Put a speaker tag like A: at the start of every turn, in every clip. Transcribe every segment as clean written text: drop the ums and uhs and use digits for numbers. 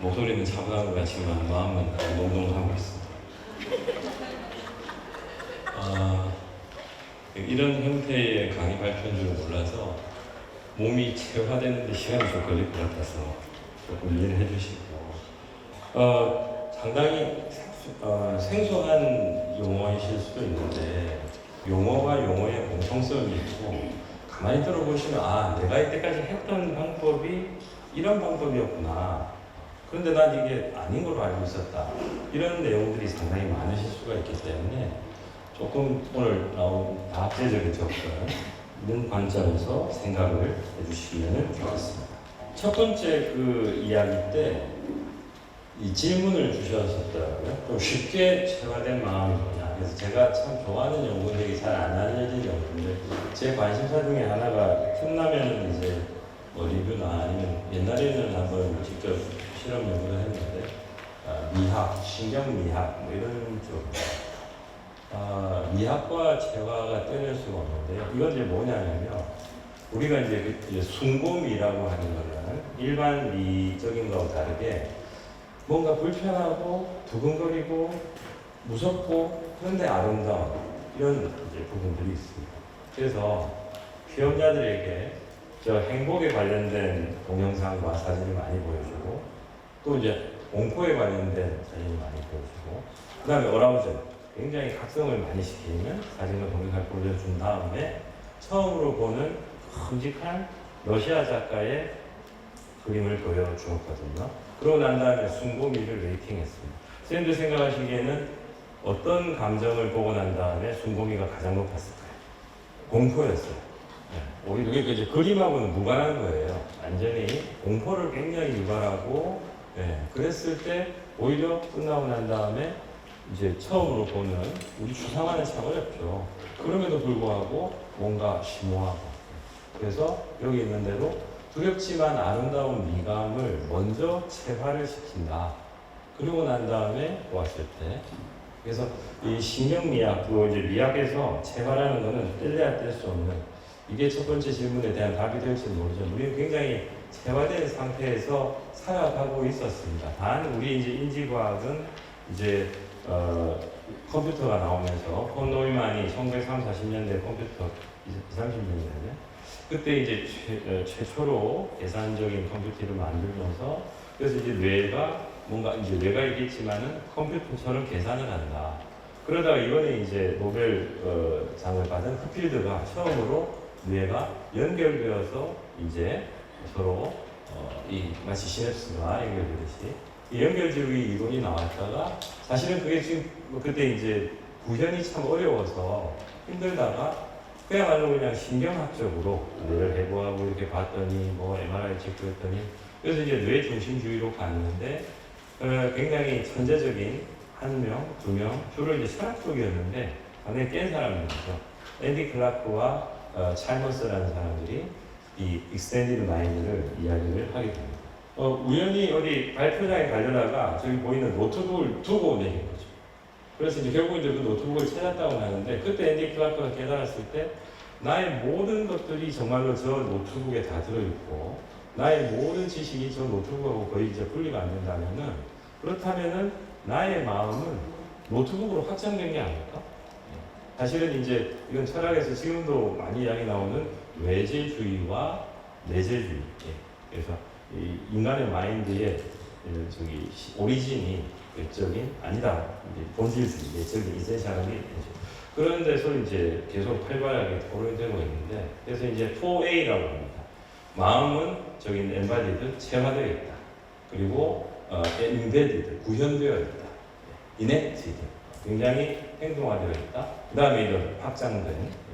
A: 목소리는 차분한 것 같지만 마음은 몽롱하고 있습니다. 이런 형태의 강의 발표인 줄 몰라서 몸이 체화되는 데 시간이 좀 걸릴 것 같아서 조금 이해를 해주시고 상당히 생소한 용어이실 수도 있는데 용어와 용어의 공통성이 있고 가만히 들어보시면 내가 이때까지 했던 방법이 이런 방법이었구나. 그런데 난 이게 아닌 걸로 알고 있었다. 이런 내용들이 상당히 많으실 수가 있기 때문에 조금 오늘 나온 다합체적인 접근 이런 관점에서 생각을 해주시면 좋겠습니다. 첫 번째 그 이야기 때 이 질문을 주셨었더라고요. 좀 쉽게 체화된 마음이 뭐냐. 그래서 제가 참 좋아하는 연구들이 잘 안 알려진 연구인데 제 관심사 중에 하나가 틈나면 이제 리뷰나 아니면 옛날에는 한번 직접 실험 연구를 했는데 미학, 신경미학 뭐 이런 쪽 미학과 체화가 떼낼 수가 없는데요. 이건 이제 뭐냐면요. 우리가 이제 순고미라고 하는 거는 일반 미적인 거와 다르게 뭔가 불편하고 두근거리고 무섭고 그런데 아름다운 이런 이제 부분들이 있습니다. 그래서 시험자들에게 저 행복에 관련된 동영상과 사진을 많이 보여주고 또 이제 공포에 관련된 사진을 많이 보여주고 그 다음에 어라우절 굉장히 각성을 많이 시키는 사진과 동영상을 보여준 다음에 처음으로 보는 큼직한 러시아 작가의 그림을 보여주었거든요. 그러고 난 다음에 순고미를 레이팅했습니다. 선생님들 생각하시기에는 어떤 감정을 보고 난 다음에 순고미가 가장 높았을까요? 공포였어요. 오히려 이제 그림하고는 무관한 거예요. 완전히 공포를 굉장히 유발하고, 그랬을 때 오히려 끝나고 난 다음에 이제 처음으로 보는 우리 추상화는 참 어렵죠. 그럼에도 불구하고 뭔가 심오하고. 그래서 여기 있는 대로 두렵지만 아름다운 미감을 먼저 체화를 시킨다. 그리고 난 다음에 보았을 때. 그래서 이 신경미학, 그 이제 미학에서 체화라는 거는 뗄래야 뗄 수 없는 이게 첫 번째 질문에 대한 답이 될지는 모르지만 우리는 굉장히 체화된 상태에서 살아가고 있었습니다. 단 우리 이제 인지과학은 이제 컴퓨터가 나오면서 폰 노이만이 1930, 40년대 컴퓨터 20, 30년대에 그때 이제 최초로 계산적인 컴퓨터를 만들면서 그래서 이제 뇌가 뭔가 이제 뇌가 있겠지만은 컴퓨터처럼 계산을 한다. 그러다가 이번에 이제 노벨 장을 받은 흡필드가 처음으로 뇌가 연결되어서 이제 서로 이 마치 시냅스가 연결되듯이 이 연결지구의 이론이 나왔다가 사실은 그게 지금 그때 이제 구현이 참 어려워서 힘들다가 그야말로 그냥 신경학적으로 뇌를 해부하고 이렇게 봤더니 뭐 MRI 찍고 했더니 그래서 이제 뇌 중심주의로 갔는데 굉장히 천재적인 한 명, 두 명, 주로 이제 철학 쪽이었는데 상당히 깬 사람들이죠. 앤디 클라크와 찰머스라는 사람들이 이 익스텐디드 마인드를 이야기를 하게 됩니다. 우연히 어디 발표장에 가려다가 저기 보이는 노트북을 두고 내린 거죠. 그래서 이제 결국 이제 그 노트북을 찾았다고 하는데 그때 앤디 클라크가 깨달았을 때 나의 모든 것들이 정말로 저 노트북에 다 들어있고 나의 모든 지식이 저 노트북하고 거의 이제 분리가 안 된다면은 그렇다면은 나의 마음은 노트북으로 확장된 게 아닐까? 사실은 이제 이건 철학에서 지금도 많이 이야기 나오는 외재주의와 내재주의. 그래서 이 인간의 마인드의 저기 오리진이 외적인 아니다. 본질주의, 내적인 이센셜한 게 되죠. 그런 데서 이제 계속 활발하게 토론이 되고 있는데 그래서 이제 4A라고 합니다. 마음은 저기 엠바디드 체화되어 있다. 그리고 embedded 구현되어 있다. enacted 굉장히 행동화되어 있다. 그 다음에 이런 확장된.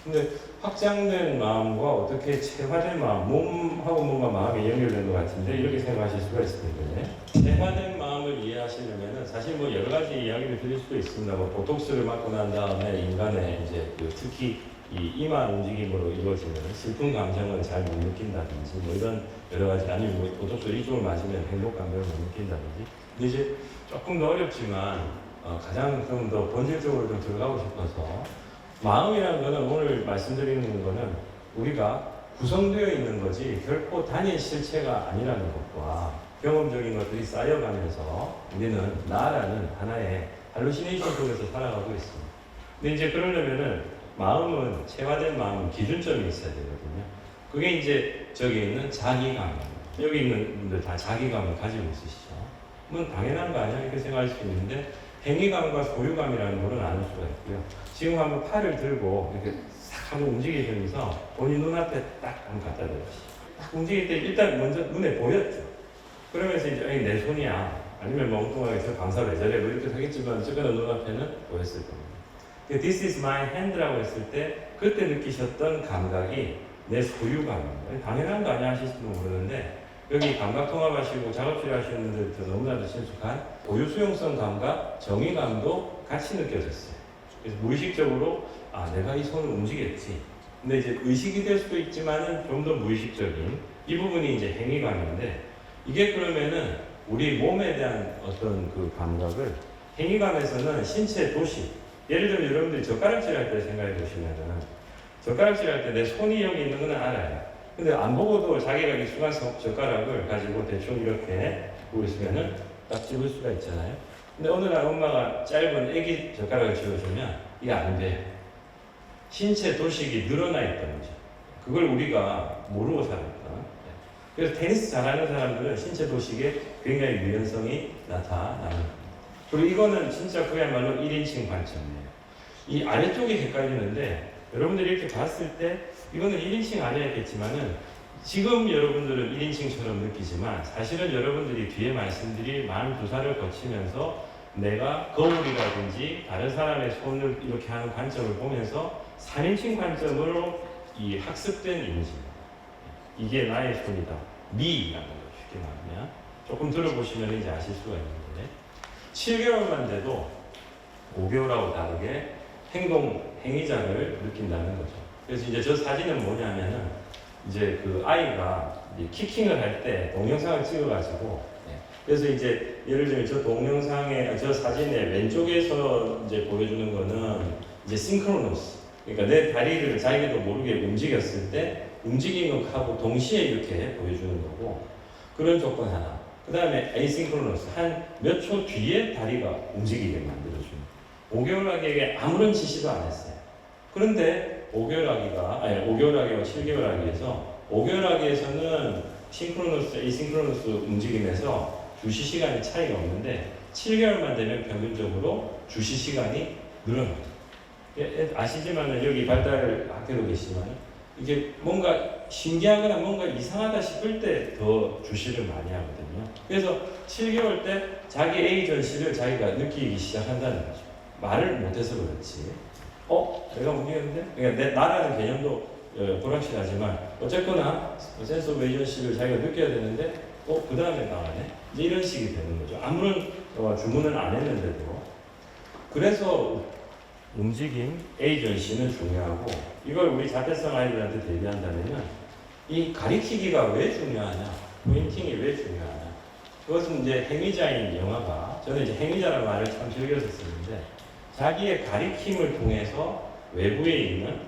A: 근데 확장된 마음과 어떻게 체화된 마음, 몸하고 뭔가 마음이 연결된 것 같은데 이렇게 생각하실 수가 있을 텐데 체화된 마음을 이해하시려면은 사실 뭐 여러 가지 이야기를 드릴 수도 있습니다. 뭐 보톡스를 맞고 난 다음에 인간의 이제 특히 이 이마 움직임으로 이루어지는 슬픈 감정을 잘 못 느낀다든지 뭐 이런 여러 가지 아니면 뭐 보톡스 일종을 맞으면 행복 감정을 못 느낀다든지 근데 이제 조금 더 어렵지만 가장 좀 더 본질적으로 좀 들어가고 싶어서 마음이라는 거는 오늘 말씀드리는 거는 우리가 구성되어 있는 거지 결코 단일 실체가 아니라는 것과 경험적인 것들이 쌓여가면서 우리는 나라는 하나의 할루시네이션 속에서 살아가고 있습니다. 근데 이제 그러려면은 마음은, 체화된 마음은 기준점이 있어야 되거든요. 그게 이제 저기 있는 자기감. 여기 있는 분들 다 자기감을 가지고 있으시죠. 그건 당연한 거 아니야? 이렇게 생각할 수 있는데, 행위감과 소유감이라는 거를 나눌 수가 있고요. 지금 한번 팔을 들고 이렇게 싹 한번 움직이면서 본인 눈앞에 딱 한번 갖다 대보시죠. 딱 움직일 때 일단 먼저 눈에 보였죠. 그러면서 이제 내 손이야. 아니면 멍뚱하게 저 강사 왜 저래? 뭐 이렇게 하겠지만 저거는 눈앞에는 보였을 겁니다. This is my hand라고 했을 때 그때 느끼셨던 감각이 내 소유감입니다. 당연한 거 아니야 하실지도 모르는데 여기 감각 통합하시고 작업실 하시는 분들 너무나도 친숙한 고유 수용성 감각, 정의감도 같이 느껴졌어요. 그래서 무의식적으로 내가 이 손을 움직였지. 근데 이제 의식이 될 수도 있지만은 좀 더 무의식적인 이 부분이 이제 행위감인데 이게 그러면은 우리 몸에 대한 어떤 그 감각을 행위감에서는 신체 도식 예를 들면 여러분들이 젓가락질 할 때 생각해 보시면은 젓가락질 할 때 내 손이 여기 있는 거는 알아요. 근데 안 보고도 자기가 이 수간 젓가락을 가지고 대충 이렇게 보고 있으면은 딱 집을 수가 있잖아요. 근데 어느 날 엄마가 짧은 애기 젓가락을 집어주면 이게 안 돼요. 신체 도식이 늘어나 있다는 거죠. 그걸 우리가 모르고 살았다. 그래서 테니스 잘하는 사람들은 신체 도식에 굉장히 유연성이 나타나는 겁니다. 그리고 이거는 진짜 그야말로 1인칭 관점이에요. 이 아래쪽이 헷갈리는데 여러분들이 이렇게 봤을 때 이거는 1인칭 아니었겠지만은 지금 여러분들은 1인칭처럼 느끼지만 사실은 여러분들이 뒤에 말씀드릴 42살을 거치면서 내가 거울이라든지 다른 사람의 손을 이렇게 하는 관점을 보면서 3인칭 관점으로 이 학습된 이미지입니다. 이게 나의 손이다. 미라는 거 쉽게 말하면 조금 들어보시면 이제 아실 수가 있는데 7개월만 돼도 5개월하고 다르게 행위자를 느낀다는 거죠. 그래서 이제 저 사진은 뭐냐면은 이제 그 아이가 이제 키킹을 할 때 동영상을 찍어가지고 그래서 이제 예를 들면 저 동영상에 저 사진의 왼쪽에서 이제 보여주는 거는 이제 싱크로너스 그러니까 내 다리를 자기도 모르게 움직였을 때 움직이는 것하고 동시에 이렇게 보여주는 거고 그런 조건 하나. 그 다음에 에이싱크로너스 한 몇 초 뒤에 다리가 움직이게 만들어주는 5개월 아기에게 아무런 지시도 안 했어요. 그런데 5개월 아기가 7개월 아기에서 5개월 아기에서는 싱크로너스, 에이싱크로너스 움직임에서 주시 시간이 차이가 없는데 7개월만 되면 평균적으로 주시 시간이 늘어납니다. 아시지만은 여기 발달 학교로 계시지만 이게 뭔가 신기하거나 뭔가 이상하다 싶을 때 더 주시를 많이 하거든요. 그래서 7개월 때 자기 에이전시를 자기가 느끼기 시작한다는 거죠. 말을 못해서 그렇지. 내가 움직였는데? 그러니까 나라는 개념도 불확실하지만 어쨌거나 센스 오브 에이전시를 자기가 느껴야 되는데 그 다음에 나가네? 이제 이런 식이 되는 거죠. 아무런 주문을 안 했는데도. 그래서 움직임, 에이전시는 중요하고 이걸 우리 자폐성 아이들한테 대비한다면은 이 가리키기가 왜 중요하냐, 포인팅이 왜 중요하냐. 그것은 이제 행위자인 영화가 저는 이제 행위자라는 말을 참 즐겨서 쓰는데 자기의 가리킴을 통해서 외부에 있는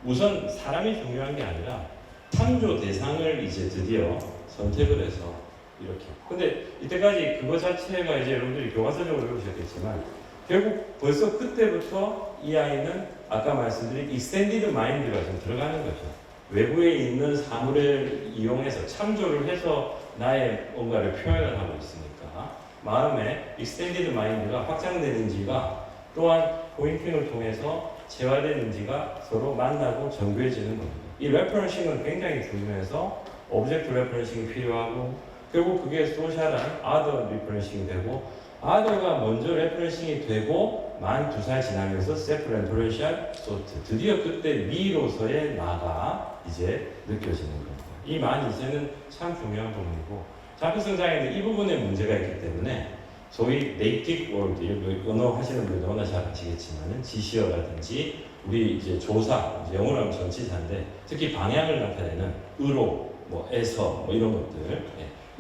A: 우선 사람이 중요한 게 아니라 창조 대상을 이제 드디어 선택을 해서 이렇게. 근데 이때까지 그거 자체가 이제 여러분들이 교과서적으로 배우셨겠지만 결국 벌써 그때부터 이 아이는 아까 말씀드린 extended mind가 좀 들어가는 거죠. 외부에 있는 사물을 이용해서 창조를 해서 나의 뭔가를 표현을 하고 있으니까 마음에 extended mind가 확장되는지가 또한 포인팅을 통해서 재화되는지가 서로 만나고 정교해지는 겁니다. 이 레퍼런싱은 굉장히 중요해서 오브젝트 레퍼런싱이 필요하고 결국 그게 소셜한 other 레퍼런싱이 되고 아더가 먼저 레퍼런싱이 되고 42살 지나면서 셀프 레퍼런셜 소트 드디어 그때 미로서의 나가 이제 느껴지는 겁니다. 이 42세는 참 중요한 부분이고 자폐성 장애는 이 부분에 문제가 있기 때문에 소위 네이티브 월드 언어 하시는 분들 너무나 잘 아시겠지만은 지시어라든지 우리 이제 조사 이제 영어로 하면 전치사인데 특히 방향을 나타내는 으로 에서 이런 것들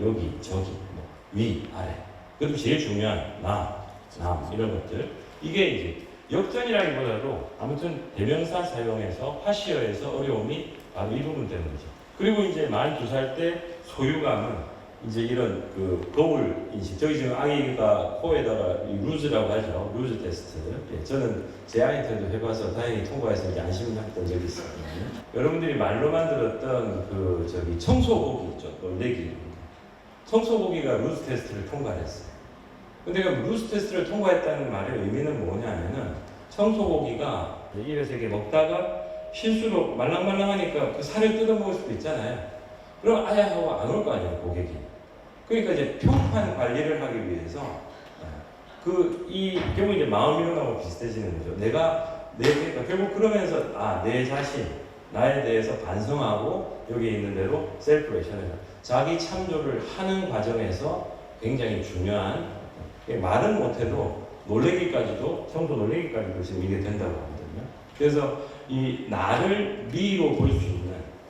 A: 여기 저기 위 아래 그리고 제일 중요한 남 이런 것들 이게 이제 역전이라기보다도 아무튼 대명사 사용해서 화시어에서 어려움이 바로 이 부분 때문이죠. 그리고 이제 42살 때 소유감은 이제 이런 그 거울 인식, 저기 지금 아기가 코에다가 이 루즈라고 하죠. 루즈 테스트. 예, 저는 제 아이한테도 해봐서 다행히 통과해서 이제 안심했던 적이 있었거든요. 여러분들이 말로만 들었던 그 저기 청소고기 있죠. 놀래기. 청소고기가 루즈 테스트를 통과했어요. 근데 그 루즈 테스트를 통과했다는 말의 의미는 뭐냐면은 청소고기가 입에서 이렇게 먹다가 실수로 말랑말랑하니까 그 살을 뜯어먹을 수도 있잖아요. 그럼 아야 하고 안 올 거 아니에요, 고객이. 그러니까 이제 평판 관리를 하기 위해서 이 경우 이제 마음 이론하고 비슷해지는 거죠. 그러니까 결국 그러면서 내 자신, 나에 대해서 반성하고 여기 있는 대로 셀프 레션을 자기 참조를 하는 과정에서 굉장히 중요한 말은 못해도 놀래기까지도 청소 놀래기까지도 지금 이게 된다고 하거든요. 그래서 이 나를 미로 볼 수 있는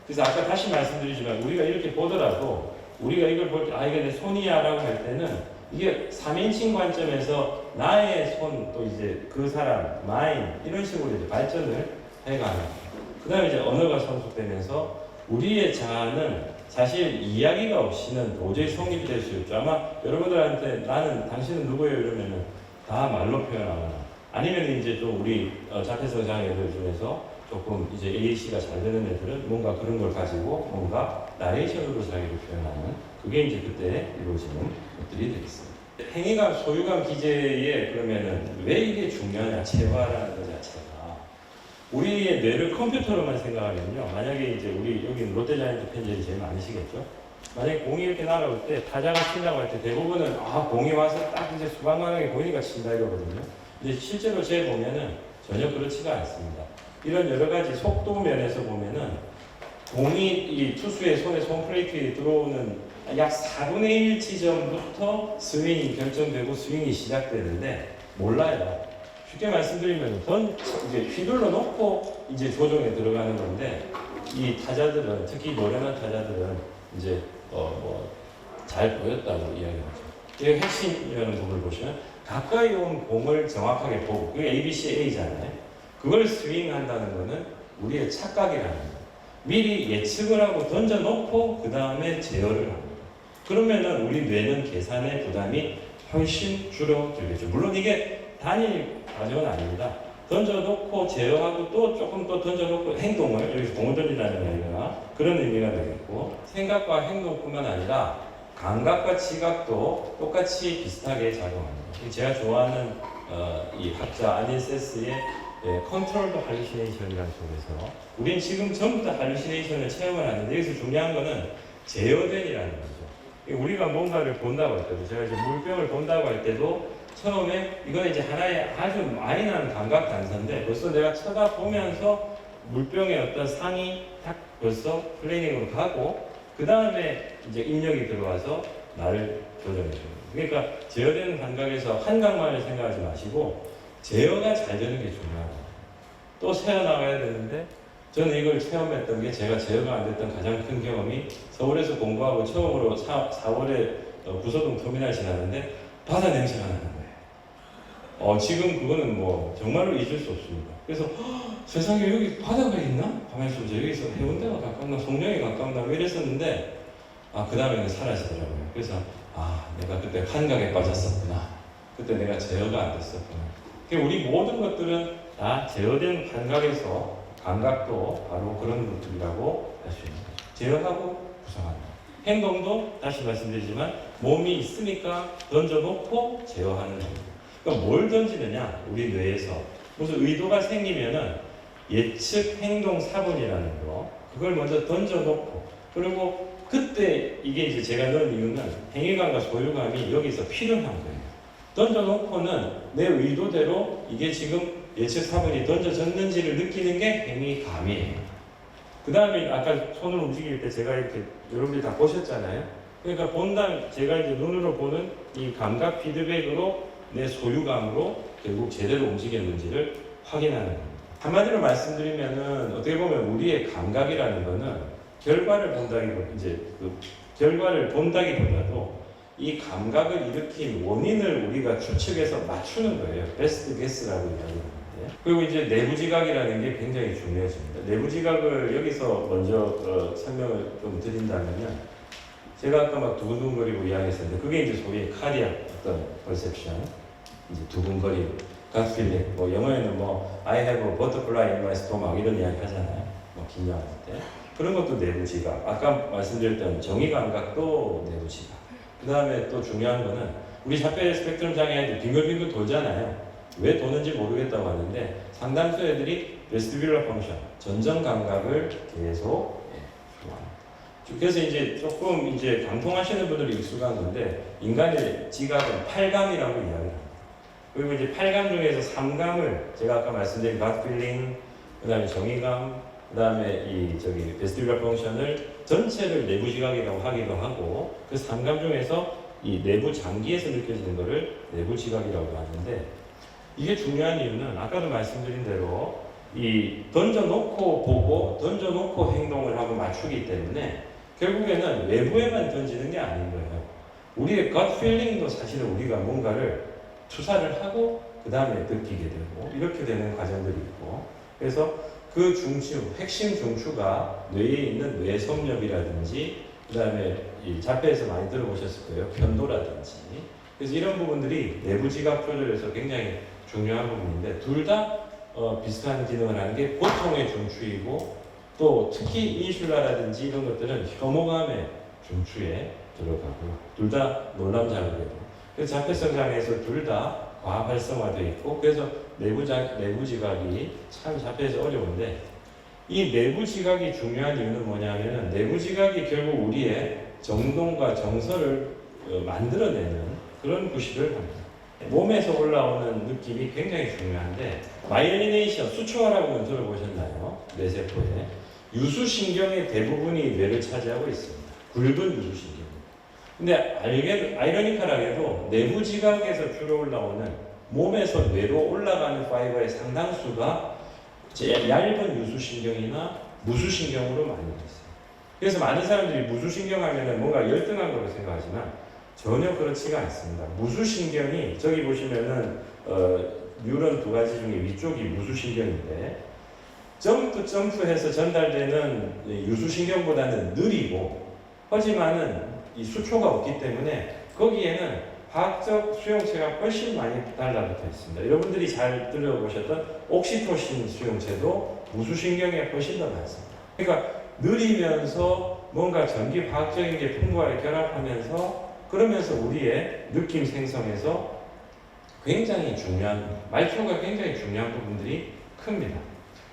A: 그래서 아까 다시 말씀드리지만 우리가 이렇게 보더라도 우리가 이걸 볼 때 이게 내 손이야라고 할 때는 이게 3인칭 관점에서 나의 손 또 이제 그 사람 마인 이런 식으로 이제 발전을 해가는 그 다음에 이제 언어가 성숙되면서 우리의 자아는 사실 이야기가 없이는 도저히 성립될 수 없죠. 아마 여러분들한테 나는 당신은 누구예요 이러면은 다 말로 표현하거나 아니면 이제 좀 우리 자폐성 장애들 중에서 조금 이제 AAC가 잘 되는 애들은 뭔가 그런 걸 가지고 뭔가 나레이션으로 자기를 표현하는 그게 이제 그때 이루어지는 것들이 되겠습니다. 행위감, 소유감 기제에 그러면은 왜 이게 중요하냐, 체화라는 것 자체가. 우리의 뇌를 컴퓨터로만 생각하면요. 만약에 이제 우리 여기 롯데자이언트 팬들이 제일 많으시겠죠? 만약에 공이 이렇게 날아올 때 타자가 치려고 할 때 대부분은 공이 와서 딱 이제 수박만하게 보이니까 친다 이러거든요. 근데 실제로 제 보면은 전혀 그렇지가 않습니다. 이런 여러 가지 속도 면에서 보면은 공이 이 투수의 손에 홈플레이트에 들어오는 약 4분의 1 지점부터 스윙이 결정되고 스윙이 시작되는데 몰라요. 쉽게 말씀드리면 이제 휘둘러 놓고 이제 조정에 들어가는 건데 이 타자들은 특히 노련한 타자들은 이제 잘 보였다고 이야기하죠. 이 핵심이라는 부분을 보시면 가까이 온 공을 정확하게 보고 그게 ABCA잖아요. 그걸 스윙한다는 거는 우리의 착각이라는 거예요. 미리 예측을 하고 던져놓고 그 다음에 제어를 합니다. 그러면은 우리 뇌는 계산의 부담이 훨씬 줄어들겠죠. 물론 이게 단일 과정은 아닙니다. 던져놓고 제어하고 또 조금 또 던져놓고 행동을 여기서 공을 던진다는 얘기가 그런 의미가 되겠고 생각과 행동뿐만 아니라 감각과 지각도 똑같이 비슷하게 작용합니다. 제가 좋아하는 이 학자 아닌 세스의 컨트롤드 할루시네이션이라는 쪽에서 우린 지금 전부 다 할루시네이션을 체험을 하는데 여기서 중요한 거는 제어된이라는 거죠. 우리가 뭔가를 본다고 할 때도 제가 이제 물병을 본다고 할 때도 처음에 이건 이제 하나의 아주 마이너한 감각 단서인데 벌써 내가 쳐다보면서 물병의 어떤 상이 딱 벌써 플레이닝으로 가고 그 다음에 이제 입력이 들어와서 나를 조정해 줍니다. 그러니까 제어되는 감각에서 한 각만을 생각하지 마시고 제어가 잘 되는 게 중요하다. 또 새어나가야 되는데 저는 이걸 체험했던 게 제가 제어가 안 됐던 가장 큰 경험이 서울에서 공부하고 처음으로 4월에 구서동 터미널 지났는데 바다 냄새가 나는 거예요. 지금 그거는 뭐 정말로 잊을 수 없습니다. 그래서 세상에 여기 바다가 있나? 가만히 있어 여기서 해운대가 가깝나 송정이 가깝나 이랬었는데 그 다음에는 사라지더라고요. 그래서 내가 그때 환각에 빠졌었구나. 그때 내가 제어가 안 됐었구나. 우리 모든 것들은 다 제어된 감각에서 감각도 바로 그런 것들이라고 할 수 있는 거죠. 제어하고 구성한다. 행동도 다시 말씀드리지만 몸이 있으니까 던져놓고 제어하는 겁니다. 그러니까 뭘 던지느냐 우리 뇌에서 무슨 의도가 생기면은 예측 행동 사본이라는 거 그걸 먼저 던져놓고 그리고 그때 이게 이제 제가 넣은 이유는 행위감과 소유감이 여기서 필요한 거예요. 던져놓고는 내 의도대로 이게 지금 예측 사본이 던져졌는지를 느끼는 게 행위감이에요. 그 다음에 아까 손을 움직일 때 제가 이렇게 여러분들이 다 보셨잖아요. 그러니까 제가 이제 눈으로 보는 이 감각 피드백으로 내 소유감으로 결국 제대로 움직였는지를 확인하는 겁니다. 한마디로 말씀드리면은 어떻게 보면 우리의 감각이라는 거는 결과를 본다기보다도 이 감각을 일으킨 원인을 우리가 추측해서 맞추는 거예요. 베스트 게스라고 이야기합니다. 그리고 이제 내부 지각이라는 게 굉장히 중요해집니다. 내부 지각을 여기서 먼저 설명을 좀 드린다면은 제가 아까 막 두근두근거리고 이야기했었는데 그게 이제 소위 카디악 어떤 퍼셉션, 이제 두근거리고 gut feeling. 뭐 영어에는 뭐 I have a butterfly in my stomach 이런 이야기 하잖아요. 뭐 긴장할 때. 그런 것도 내부 지각. 아까 말씀드렸던 정의 감각도 내부 지각. 그 다음에 또 중요한 거는 우리 자폐 스펙트럼 장애 아이들 빙글빙글 돌잖아요. 왜 도는지 모르겠다고 하는데 상당수 애들이 vestibular function, 전정 감각을 계속 좋아합니다. 그래서 이제 조금 이제 강통하시는 분들이 익숙한 건데 인간의 지각은 8감이라고 이야기를 합니다. 그리고 이제 8감 중에서 3감을 제가 아까 말씀드린 gut feeling, 그 다음에 정의감, 그 다음에 이 저기 vestibular function을 전체를 내부 지각이라고 하기도 하고 그 3감 중에서 이 내부 장기에서 느껴지는 것을 내부 지각이라고 하는데 이게 중요한 이유는 아까도 말씀드린 대로 이 던져놓고 보고 던져놓고 행동을 하고 맞추기 때문에 결국에는 외부에만 던지는 게 아닌 거예요. 우리의 gut feeling도 사실은 우리가 뭔가를 투사를 하고 그 다음에 느끼게 되고 이렇게 되는 과정들이 있고 그래서 그 중추, 핵심 중추가 뇌에 있는 뇌섬엽이라든지 그 다음에 이 자폐에서 많이 들어보셨을 거예요. 편도라든지 그래서 이런 부분들이 내부 지각 조절에서 굉장히 중요한 부분인데 둘 다 비슷한 기능을 하는 게 보통의 중추이고 또 특히 인슐라라든지 이런 것들은 혐오감의 중추에 들어가고요. 둘 다 놀람 자극이에요. 그래서 자폐성 장애에서 둘 다 과활성화되어 있고 그래서 내부 지각이 참 자폐에서 어려운데 이 내부 지각이 중요한 이유는 뭐냐면은 내부 지각이 결국 우리의 정동과 정서를 만들어내는 그런 구실을 합니다. 몸에서 올라오는 느낌이 굉장히 중요한데 마이리네이션, 수초화라고는 들어보셨나요? 뇌세포에 유수신경의 대부분이 뇌를 차지하고 있습니다. 굵은 유수신경. 근데 아이러니컬하게도 내부 지각에서 주로 올라오는 몸에서 뇌로 올라가는 파이버의 상당수가 얇은 유수신경이나 무수신경으로 많이 있어요. 그래서 많은 사람들이 무수신경 하면은 뭔가 열등한 거로 생각하지만 전혀 그렇지가 않습니다. 무수신경이 저기 보시면은 뉴런 두 가지 중에 위쪽이 무수신경인데 점프해서 전달되는 유수신경보다는 느리고 하지만은 이 수초가 없기 때문에 거기에는 화학적 수용체가 훨씬 많이 달라붙어 있습니다. 여러분들이 잘 들어보셨던 옥시토신 수용체도 무수신경에 훨씬 더 많습니다. 그러니까 느리면서 뭔가 전기 화학적인 게 풍부하게 결합하면서 그러면서 우리의 느낌 생성에서 굉장히 중요한 말초가 굉장히 중요한 부분들이 큽니다.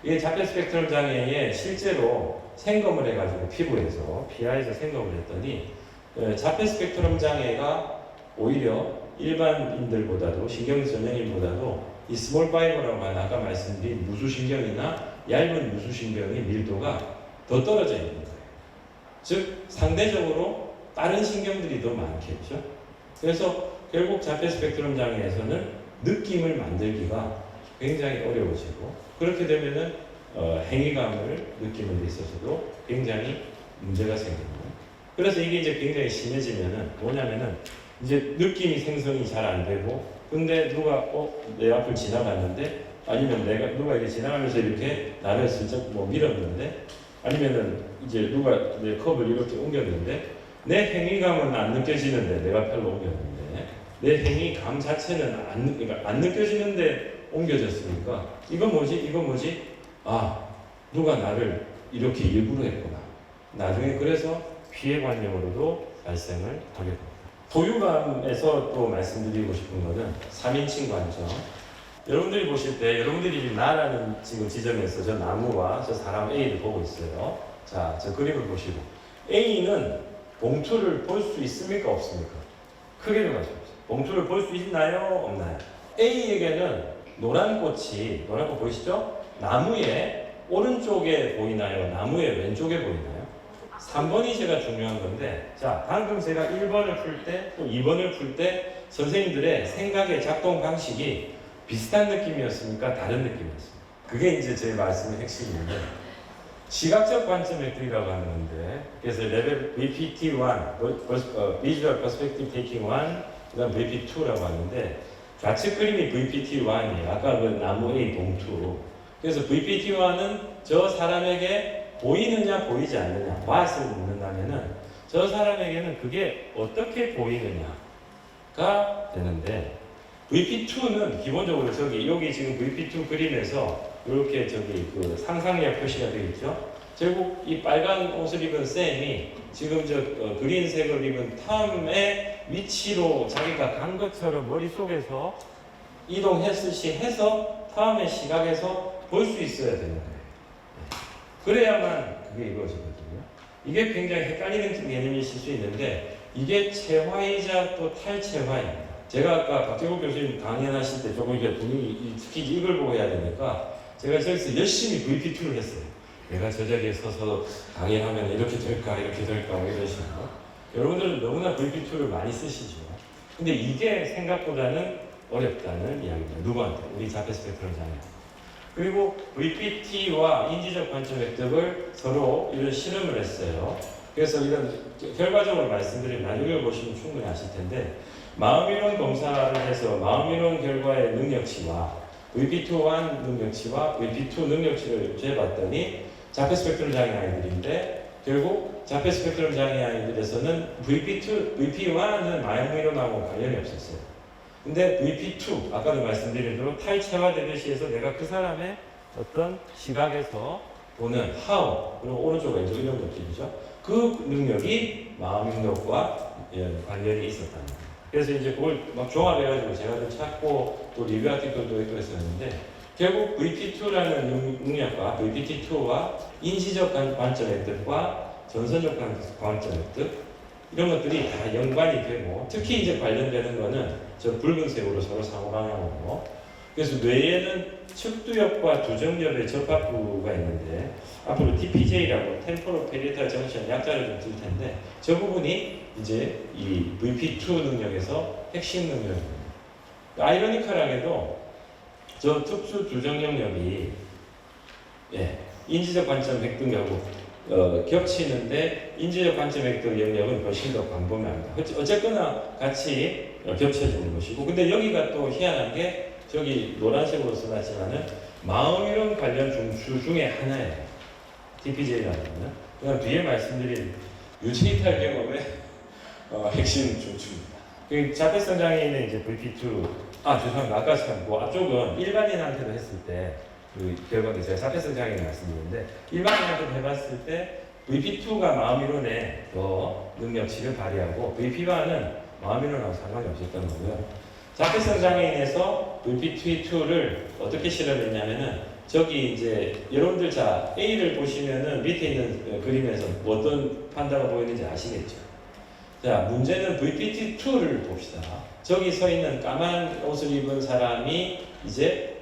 A: 이 자폐 스펙트럼 장애에 실제로 생검을 해가지고 피부에서 피하에서 생검을 했더니 자폐 스펙트럼 장애가 오히려 일반인들보다도 신경 전형인보다도 이 스몰 파이버라고 하는 아까 말씀드린 무수신경이나 얇은 무수신경의 밀도가 더 떨어져 있는 거예요. 즉 상대적으로 다른 신경들이 더 많겠죠. 그래서 결국 자폐 스펙트럼 장애에서는 느낌을 만들기가 굉장히 어려워지고 그렇게 되면은 행위감을 느끼는 데 있어서도 굉장히 문제가 생깁니다. 그래서 이게 이제 굉장히 심해지면은 뭐냐면은 이제 느낌이 생성이 잘 안 되고 근데 누가 내 앞을 지나갔는데 아니면 누가 이렇게 지나가면서 이렇게 나를 슬쩍 뭐 밀었는데 아니면은 이제 누가 내 컵을 이렇게 옮겼는데 내 행위감은 안 느껴지는데 내가 팔로 옮겼는데 내 행위감 자체는 안 느껴지는데 옮겨졌으니까 이거 뭐지? 아 누가 나를 이렇게 일부러 했구나. 나중에 그래서 피해관념으로도 발생을 하게 됩니다. 소유감에서 또 말씀드리고 싶은 것은 3인칭 관점. 여러분들이 보실 때 여러분들이 지금 나라는 지금 지점에서 저 나무와 저 사람 A를 보고 있어요. 자, 저 그림을 보시고 A는 봉투를 볼 수 있습니까? 없습니까? 크게는 가지고 있어요. 봉투를 볼 수 있나요? 없나요? A에게는 노란 꽃이 노란 꽃 보이시죠? 나무의 오른쪽에 보이나요? 나무의 왼쪽에 보이나요? 3번이 제가 중요한 건데 자 방금 제가 1번을 풀 때 또 2번을 풀 때 선생님들의 생각의 작동 방식이 비슷한 느낌이었습니까? 다른 느낌이었습니까? 그게 이제 제 말씀의 핵심인데 시각적 관점 획득이라고 하는 건데 그래서 레벨 VPT1 Visual Perspective Taking 1 그 다음 VP2라고 하는데 좌측 그림이 VPT1이에요. 아까 그 나무 A 봉투. 그래서 VPT1은 저 사람에게 보이느냐 보이지 않느냐 what을 묻는다면은 저 사람에게는 그게 어떻게 보이느냐가 되는데, VP2는 기본적으로 여기 지금 VP2 그림에서 이렇게 그 상상력 표시가 되어 있죠. 결국 이 빨간 옷을 입은 샘이 지금 그린색을 입은 탐의 위치로 자기가 간 것처럼 머릿속에서 이동했듯이 해서 탐의 시각에서 볼 수 있어야 되는 거예요. 그래야만 그게 이루어지거든요. 이게 굉장히 헷갈리는 개념이실 수 있는데, 이게 체화이자 또 탈체화입니다. 제가 아까 박재국 교수님 강연하실 때 조금 이렇게 분위기, 특히 이걸 보고 해야 되니까 제가 저기서 열심히 VP2를 했어요. 내가 저 자리에 서서 강연하면 이렇게 될까 뭐 이런 식으로. 여러분들은 너무나 VP2를 많이 쓰시죠. 근데 이게 생각보다는 어렵다는 이야기입니다. 누구한테? 우리 자폐 스펙트럼 장애. 그리고 VPT와 인지적 관점 획득을 서로 이런 실험을 했어요. 그래서 이런 결과적으로 말씀드리면 나중에 보시면 충분히 아실 텐데, 마음이론 검사를 해서 마음이론 결과의 능력치와 VP2-1 능력치와 VP2 능력치를 재봤더니 자폐 스펙트럼 장애 아이들인데, 결국 자폐 스펙트럼 장애 아이들에서는 VP1은 마음이론하고 관련이 없었어요. 근데 VP2, 아까도 말씀드린 대로 탈체화되듯이 해서 내가 그 사람의 어떤 시각에서 보는 how, 그리고 오른쪽 왼쪽 이런 것들이죠. 그 능력이 마음 능력과 관련이 있었다는 거예요. 그래서 이제 그걸 막 종합해가지고 제가 좀 찾고 또 리뷰 아티클도 있고 했었는데, 결국 VP2라는 능력과 VPT2와 인지적 관점 획득과 전선적 관점 획득, 이런 것들이 다 연관이 되고, 특히 이제 관련되는 거는 저 붉은색으로 서로 상호방향으로. 그래서 뇌에는 척두엽과 두정엽의 접합부가 있는데, 앞으로 TPJ라고 템포로 페리탈 정션 약자를 좀 들 텐데, 저 부분이 이제 이 VP2 능력에서 핵심 능력입니다. 아이러니컬하게도 저 특수 두정 영역이 인지적 관점 획득하고 겹치는데, 인지적 관점 획득 영역은 훨씬 더 광범위합니다. 어쨌거나 같이 겹쳐지는 것이고, 근데 여기가 또 희한한 게 저기 노란색으로 써놨지만은 마음이론 관련 중추 중에 하나예요. TPJ라는 거는. 그냥 뒤에 말씀드린 유체이탈 경험의 핵심 중추입니다. 그 자폐성 장애인의 이제 VP2, 죄송합니다. 아까 참, 그 앞쪽은 일반인한테도 했을 때, 그 결과도 제가 자폐성 장애인 말씀드렸는데, 일반인한테 해봤을 때 VP2가 마음이론에 더 능력치를 발휘하고 VP1은 마음이론하고 상관이 없었던 거고요. 자폐성 장애인에서 VP2를 어떻게 실험했냐면은, 저기 이제 여러분들 자 A를 보시면은 밑에 있는 그림에서 어떤 판다가 보이는지 아시겠죠? 자, 문제는 VPT2를 봅시다. 저기 서 있는 까만 옷을 입은 사람이 이제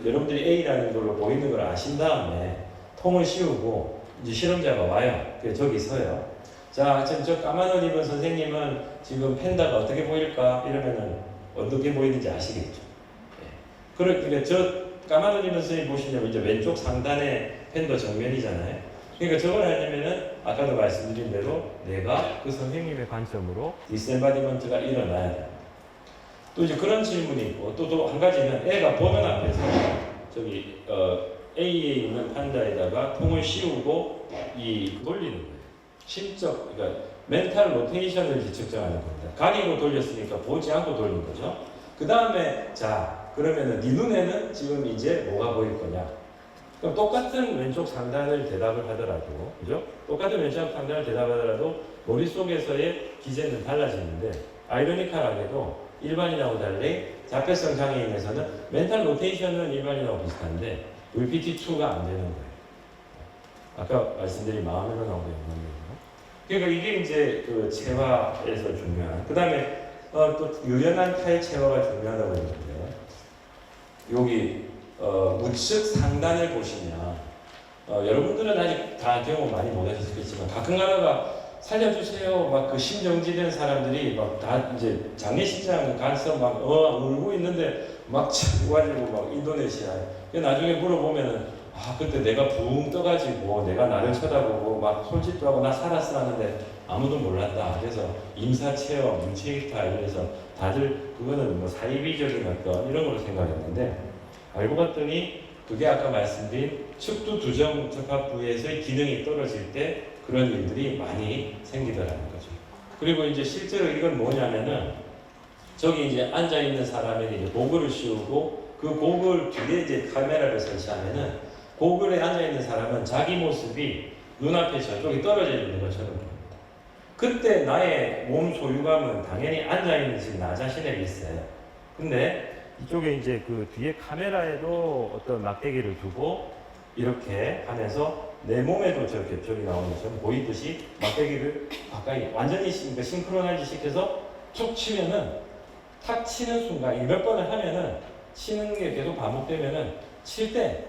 A: 여러분들이 A라는 걸로 보이는 걸 아신 다음에 통을 씌우고 이제 실험자가 와요. 그래서 저기 서요. 자, 지금 저 까만 옷 입은 선생님은 지금 펜다가 어떻게 보일까? 이러면은 어떻게 보이는지 아시겠죠? 그러니까 저 까만 옷 입은 선생님 보시냐면 이제 왼쪽 상단에 펜더 정면이잖아요. 그러니까 저걸 하려면은 아까도 말씀드린 대로 내가 그 선생님의 관점으로 디스엠바디먼트가 일어나야 됩니다. 또 이제 그런 질문이 있고, 또 한 가지는 애가 보는 앞에서 저기 A에 있는 판다에다가 통을 씌우고 돌리는 거예요. 심적, 그러니까 멘탈 로테이션을 측정하는 겁니다. 가리고 돌렸으니까 보지 않고 돌린 거죠. 그 다음에 자, 그러면은 네 눈에는 지금 이제 뭐가 보일 거냐? 그럼 똑같은 왼쪽 상단을 대답을 하더라도, 그죠? 똑같은 왼쪽 상단을 대답하더라도 머릿속에서의 기제는 달라지는데, 아이러니컬하게도 일반인하고 달리 자폐성 장애인에서는 멘탈 로테이션은 일반인하고 비슷한데 VPT2가 안 되는 거예요. 아까 말씀드린 마음이론하고 연관되는 거. 그러니까 이게 이제 그 체화에서 중요한. 그 다음에 또 유연한 탈체화가 중요하다고 했는데, 여기 우측 상단을 보시면 여러분들은 아직 다 경험 많이 못 하셨겠지만 가끔 가다가 살려주세요 막 그 심정지된 사람들이 막 다 이제 장례식장 가서 막 울고 있는데 막 치고 가지고 막 인도네시아 나중에 물어보면은 그때 내가 붕 떠가지고 내가 나를 쳐다보고 막 솔짓도 하고 나 살았어 하는데 아무도 몰랐다. 그래서 임사체험, 유체이탈, 그래서 다들 그거는 뭐 사이비적인 어떤 이런 걸로 생각했는데, 알고 봤더니 그게 아까 말씀드린 척두 두정 접합부에서의 기능이 떨어질 때 그런 일들이 많이 생기더라는 거죠. 그리고 이제 실제로 이건 뭐냐면은 저기 이제 앉아 있는 사람에게 이제 고글을 씌우고 그 고글 뒤에 이제 카메라를 설치하면은 고글에 앉아 있는 사람은 자기 모습이 눈앞에 저쪽에 떨어져 있는 것처럼 보입니다. 그때 나의 몸 소유감은 당연히 앉아 있는 지금 나 자신에게 있어요. 근데 이쪽에 이제 그 뒤에 카메라에도 어떤 막대기를 두고 이렇게 하면서 내 몸에도 저렇게 저기 나오는 것처럼 보이듯이 막대기를 가까이 완전히 싱크로나이즈 시켜서 툭 치면은 탁 치는 순간 몇 번을 하면은 치는 게 계속 반복되면은 칠 때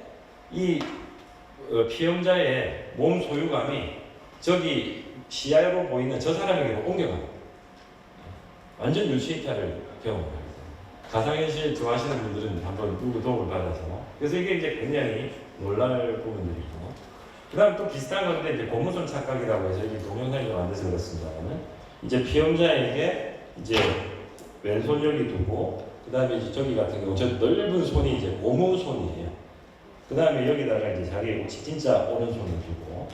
A: 이 피험자의 몸 소유감이 저기 시야로 보이는 저 사람에게로 옮겨갑니다. 완전 유치이탈을 경험합니다. 가상현실 좋아하시는 분들은 한번 누구 도움을 받아서 그래서 이게 이제 굉장히 놀랄 부분들이고 그 다음 또 비슷한 건데 이제 고무손 착각이라고 해서 이게 동영상이 만들어서 그렇습니다만은 이제 피험자에게 이제 왼손 여기 두고 그 다음에 이제 저기 같은 경우 저 넓은 손이 이제 고무손이에요. 그 다음에 여기다가 이제 자기 진짜 오른손을 두고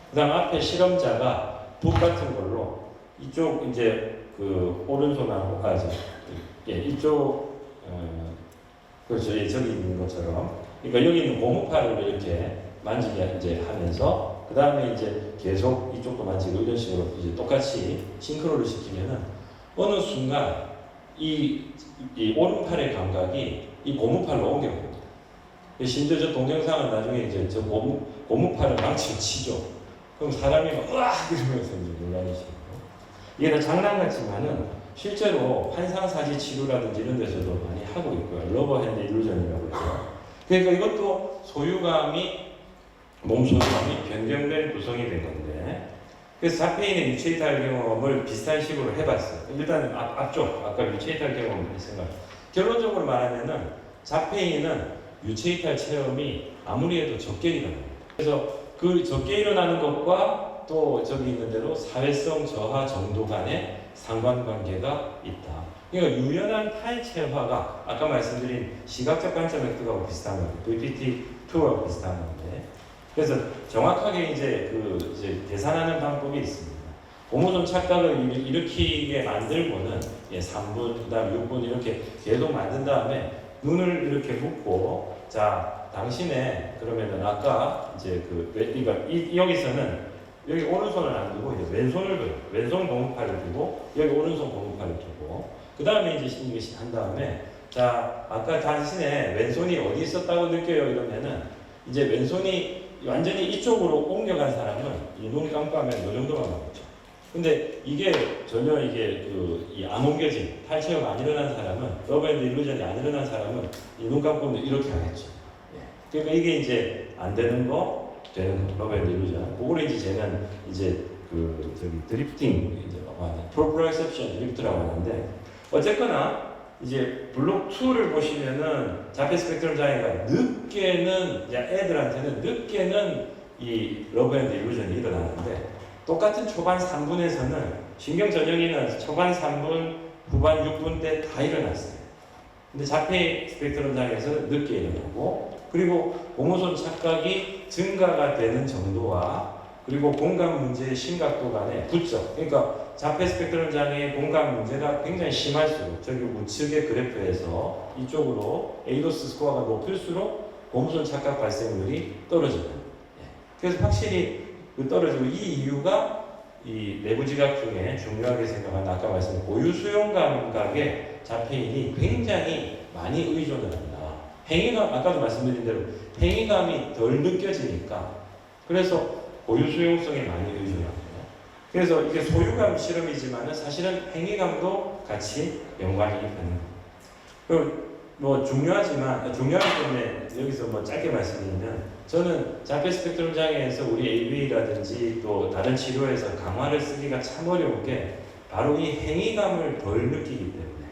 A: 그 다음 앞에 실험자가 북 같은 걸로 이쪽 이제 그 오른손하고 이쪽 그렇죠. 예, 저기 있는 것처럼 그러니까 여기 있는 고무팔을 이렇게 만지게 이제 하면서 그 다음에 이제 계속 이쪽도 만지고 이런 식으로 이제 똑같이 싱크로를 시키면은 어느 순간 이 오른팔의 감각이 이 고무팔로 옮겨갑니다. 심지어 저 동영상은 나중에 이제 저 고무팔을 망치고 치죠. 그럼 사람이 막 으악 이러면서 이제 놀라시고 이게 다 장난 같지만은 실제로 환상사지 치료라든지 이런 데서도 많이 하고 있고요. 러버핸드 일루전이라고 해서 그러니까 이것도 소유감이 몸 소유감이 변경된 구성이 된 건데 그래서 자폐인의 유체이탈 경험을 비슷한 식으로 해봤어요. 일단 앞쪽 아까 유체이탈 경험을 생각. 결론적으로 말하면은 자폐인은 유체이탈 체험이 아무리 해도 적게 일어납니다. 그래서 그 적게 일어나는 것과 또 저기 있는 대로 사회성 저하 정도 간의 상관관계가 있다. 그러니까 유연한 탈체화가 아까 말씀드린 시각적 관점 획득하고 비슷한 거예요. VPT2하고 비슷한 건데. 그래서 정확하게 이제 이제 계산하는 방법이 있습니다. 고무손 착각을 일으키게 만들고는 3분, 그다음 6분 이렇게 계속 만든 다음에 눈을 이렇게 묶고 자 당신의 그러면은 아까 이제 그러니까 여기서는 여기 오른손을 안 두고 이제 왼손을 둬요. 왼손 고무팔을 두고 여기 오른손 고무팔을 두고 그 다음에 이제 이것이 한 다음에 자 아까 당신의 왼손이 어디 있었다고 느껴요 이러면은 이제 왼손이 완전히 이쪽으로 옮겨간 사람은 이 눈 감고하면 이 정도만 나오죠. 근데 이게 전혀 이게 안 옮겨진 탈체형 안 일어난 사람은 러버핸드 일루전이 안 일어난 사람은 이 눈 감고 이렇게 하겠죠. 그러니까 이게 이제 안 되는 거 되는 러버핸드 일루전. 그거를 이제 쟤는 이제 저기 드리프팅 이제 프로프로셉션 드리프트라고 하는데 어쨌거나 이제 블록 2를 보시면은 자폐 스펙트럼 장애가 늦게는 애들한테는 늦게는 이 러버핸드 일루전이 일어나는데 똑같은 초반 3분에서는 신경 전형이는 초반 3분, 후반 6분 때 다 일어났어요. 근데 자폐 스펙트럼 장애에서는 늦게 일어나고 그리고 고무손 착각이 증가가 되는 정도와 그리고 공감 문제의 심각도 간에 붙죠. 그러니까 자폐 스펙트럼 장애의 공감 문제가 굉장히 심할수록 저기 우측의 그래프에서 이쪽으로 에이도스 스코어가 높을수록 고무손 착각 발생률이 떨어집니다. 그래서 확실히 떨어지고 이 이유가 이 내부 지각 중에 중요하게 생각하는 아까 말씀드린 고유 수용 감각에 자폐인이 굉장히 많이 의존을 합니다. 행위감 아까도 말씀드린 대로 행위감이 덜 느껴지니까 그래서 고유 수용성에 많이 의존합니다. 그래서 이게 소유감 실험이지만은 사실은 행위감도 같이 연관이 되는 겁니다. 그리고 뭐 중요하기 때문에 여기서 뭐 짧게 말씀드리면 저는 자폐 스펙트럼 장애에서 우리 ABA라든지 또 다른 치료에서 강화를 쓰기가 참 어려운 게 바로 이 행위감을 덜 느끼기 때문에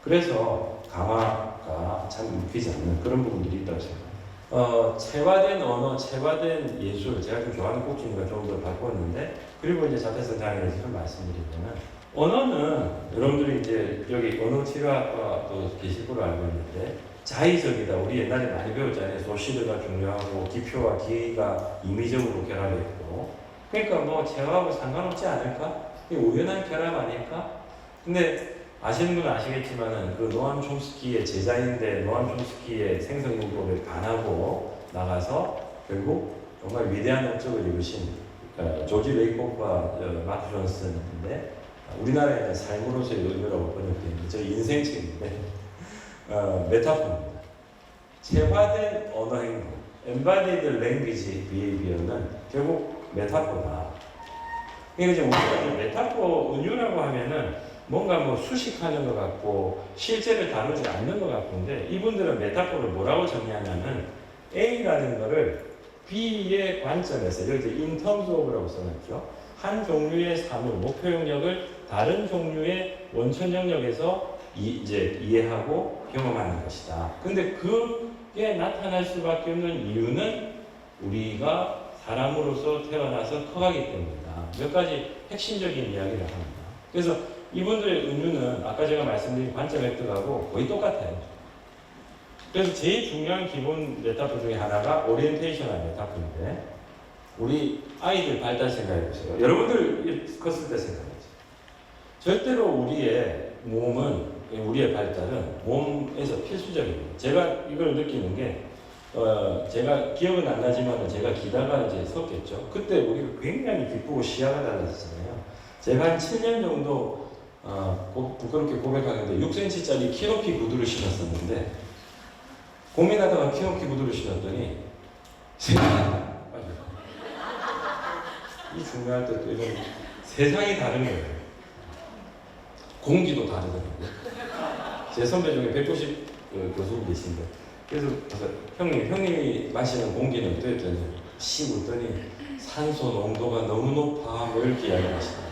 A: 그래서 강화가 참 웃기지 않는 그런 부분들이 있다고 생각합니다. 체화된 언어, 체화된 예술 제가 좀 좋아하는 꼭지니까 좀 더 바꿨는데 그리고 이제 자폐성 장애에 대해서 좀 말씀드리면은 언어는 여러분들이 이제 여기 언어치료학과 또 계실 걸로 알고 있는데 자의적이다. 우리 옛날에 많이 배웠잖아요. 소시드가 중요하고 기표와 기가 임의적으로 결합했고 그러니까 뭐 제어하고 상관없지 않을까? 이게 우연한 결합 아닐까? 근데 아시는 분은 아시겠지만은 그 노암 촘스키의 제자인데 노암 촘스키의 생성요법을 반하고 나가서 결국 정말 위대한 업적을 이루신 조지 레이코프와 마크 존슨인데 우리나라에는 삶으로서의 의미라고 번역되어 있는 저 인생책인데 메타포입니다. 체화된 언어 행동, embodied language behavior는 결국 메타포다. 그러니까 이제 우리가 메타포 은유라고 하면은 뭔가 뭐 수식하는 것 같고 실제를 다루지 않는 것 같은데 이분들은 메타포를 뭐라고 정의하냐면 A라는 거를 B의 관점에서 여기 in terms of라고 써놨죠. 한 종류의 사물, 목표 영역을 다른 종류의 원천 영역에서 이제 이해하고 경험하는 것이다. 근데 그게 나타날 수밖에 없는 이유는 우리가 사람으로서 태어나서 커가기 때문이다. 몇 가지 핵심적인 이야기를 합니다. 그래서 이분들의 은유는 아까 제가 말씀드린 관점 획득하고 거의 똑같아요. 그래서 제일 중요한 기본 메타포 중에 하나가 오리엔테이션한 메타포인데 우리 아이들 발달 생각해 보세요. 여러분들 컸을 때 생각해보세요. 절대로 우리의 몸은 우리의 발달은 몸에서 필수적입니다. 제가 이걸 느끼는 게 제가 기억은 안 나지만 제가 기다가 이제 섰겠죠. 그때 우리가 굉장히 기쁘고 시야가 달라졌잖아요. 제가 한 7년 정도 부끄럽게 고백하는데 6cm짜리 키높이 구두를 신었었는데 고민하다가 키높이 구두를 신었더니 이 중요할 때 또 이런 세상이 다른 거예요. 공기도 다르더라고요. 제 선배 중에 190 교수님 계신데 그래서 형님이 마시는 공기는 어땠더니 웃더니 산소 농도가 너무 높아 뭐 이렇게 이야기하시더라고요.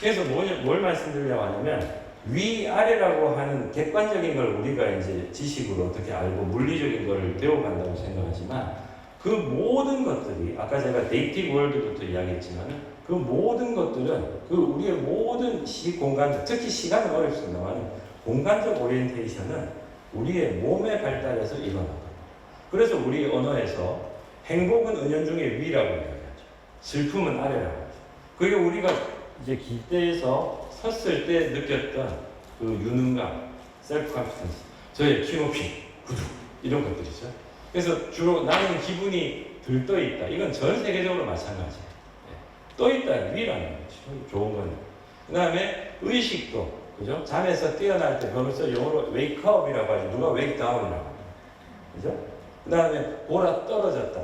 A: 그래서 뭘 말씀드리려고 하냐면 위아래라고 하는 객관적인 걸 우리가 이제 지식으로 어떻게 알고 물리적인 걸 배워간다고 생각하지만 그 모든 것들이 아까 제가 데이티브 월드부터 이야기했지만 그 모든 것들은 그 우리의 모든 시공간적 특히 시간은 어렵습니다만 공간적 오리엔테이션은 우리의 몸의 발달에서 일어나거든요. 그래서 우리 언어에서 행복은 은연중에 위라고 이야기하죠. 슬픔은 아래라고 하죠. 그게 우리가 이제 기대에서 섰을 때 느꼈던 그 유능감, 셀프 컨피던스, 저의 키높이, 구두 이런 것들이죠. 그래서 주로 나는 기분이 들떠 있다. 이건 전 세계적으로 마찬가지예요. 떠 있다 위라는 거죠. 좋은 건. 그 다음에 의식도 그죠? 잠에서 깨어날 때 벌써 영어로 wake up이라고 하죠. 누가 wake down이라고 합니다. 그죠? 그 다음에 보라 떨어졌다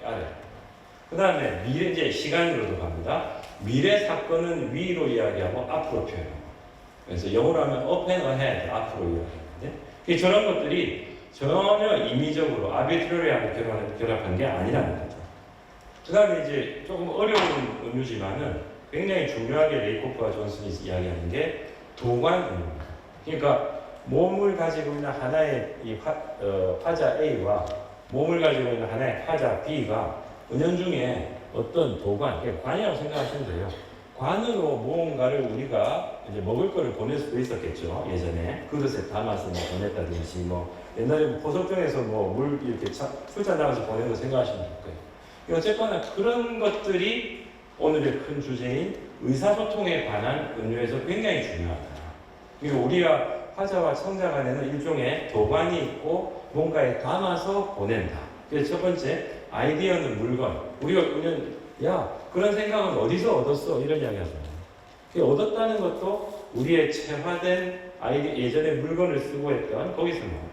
A: 아래. 그 다음에 미래 이제 시간으로도 갑니다. 미래 사건은 위로 이야기하고 앞으로 표현하고. 그래서 영어로 하면 up and ahead 앞으로 이야기하는데 저런 것들이 전혀 임의적으로 아비트러리하고 결합한 게 아니라는 거죠. 그 다음에 이제 조금 어려운 은유지만은 굉장히 중요하게 레이코프와 존슨이 이야기하는 게 도관 은유입니다. 그러니까 몸을 가지고 있는 하나의 이 화자 A와 몸을 가지고 있는 하나의 화자 B가 은연중에 어떤 도관, 관이라고 생각하시면 돼요. 관으로 무언가를 우리가 이제 먹을 거를 보낼 수도 있었겠죠. 예전에 그릇에 담아서 뭐 보냈다든지 뭐 옛날에 포석정에서 뭐 물 이렇게 술잔 담아서 보내는 거 생각하시면 될 거예요. 어쨌거나 그런 것들이 오늘의 큰 주제인 의사소통에 관한 은유에서 굉장히 중요하다. 그리고 우리가 화자와 청자 간에는 일종의 도관이 있고 뭔가에 담아서 보낸다. 그래서 첫 번째 아이디어는 물건. 우리가 그냥 그런 생각은 어디서 얻었어? 이런 이야기 하잖아요. 얻었다는 것도 우리의 체화된 예전에 물건을 쓰고 했던 거기서 나와요.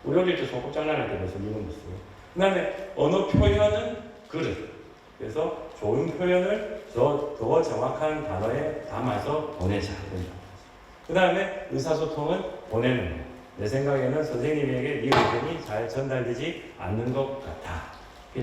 A: 우리 어릴 때 소꿉 장난할 때 그래서 물건도 쓰고. 그 다음에 언어 표현은 그릇. 그래서 좋은 표현을 더 정확한 단어에 담아서 보내자. 그 다음에 의사소통은 보내는 거. 내 생각에는 선생님에게 네 의견이 잘 전달되지 않는 것 같아.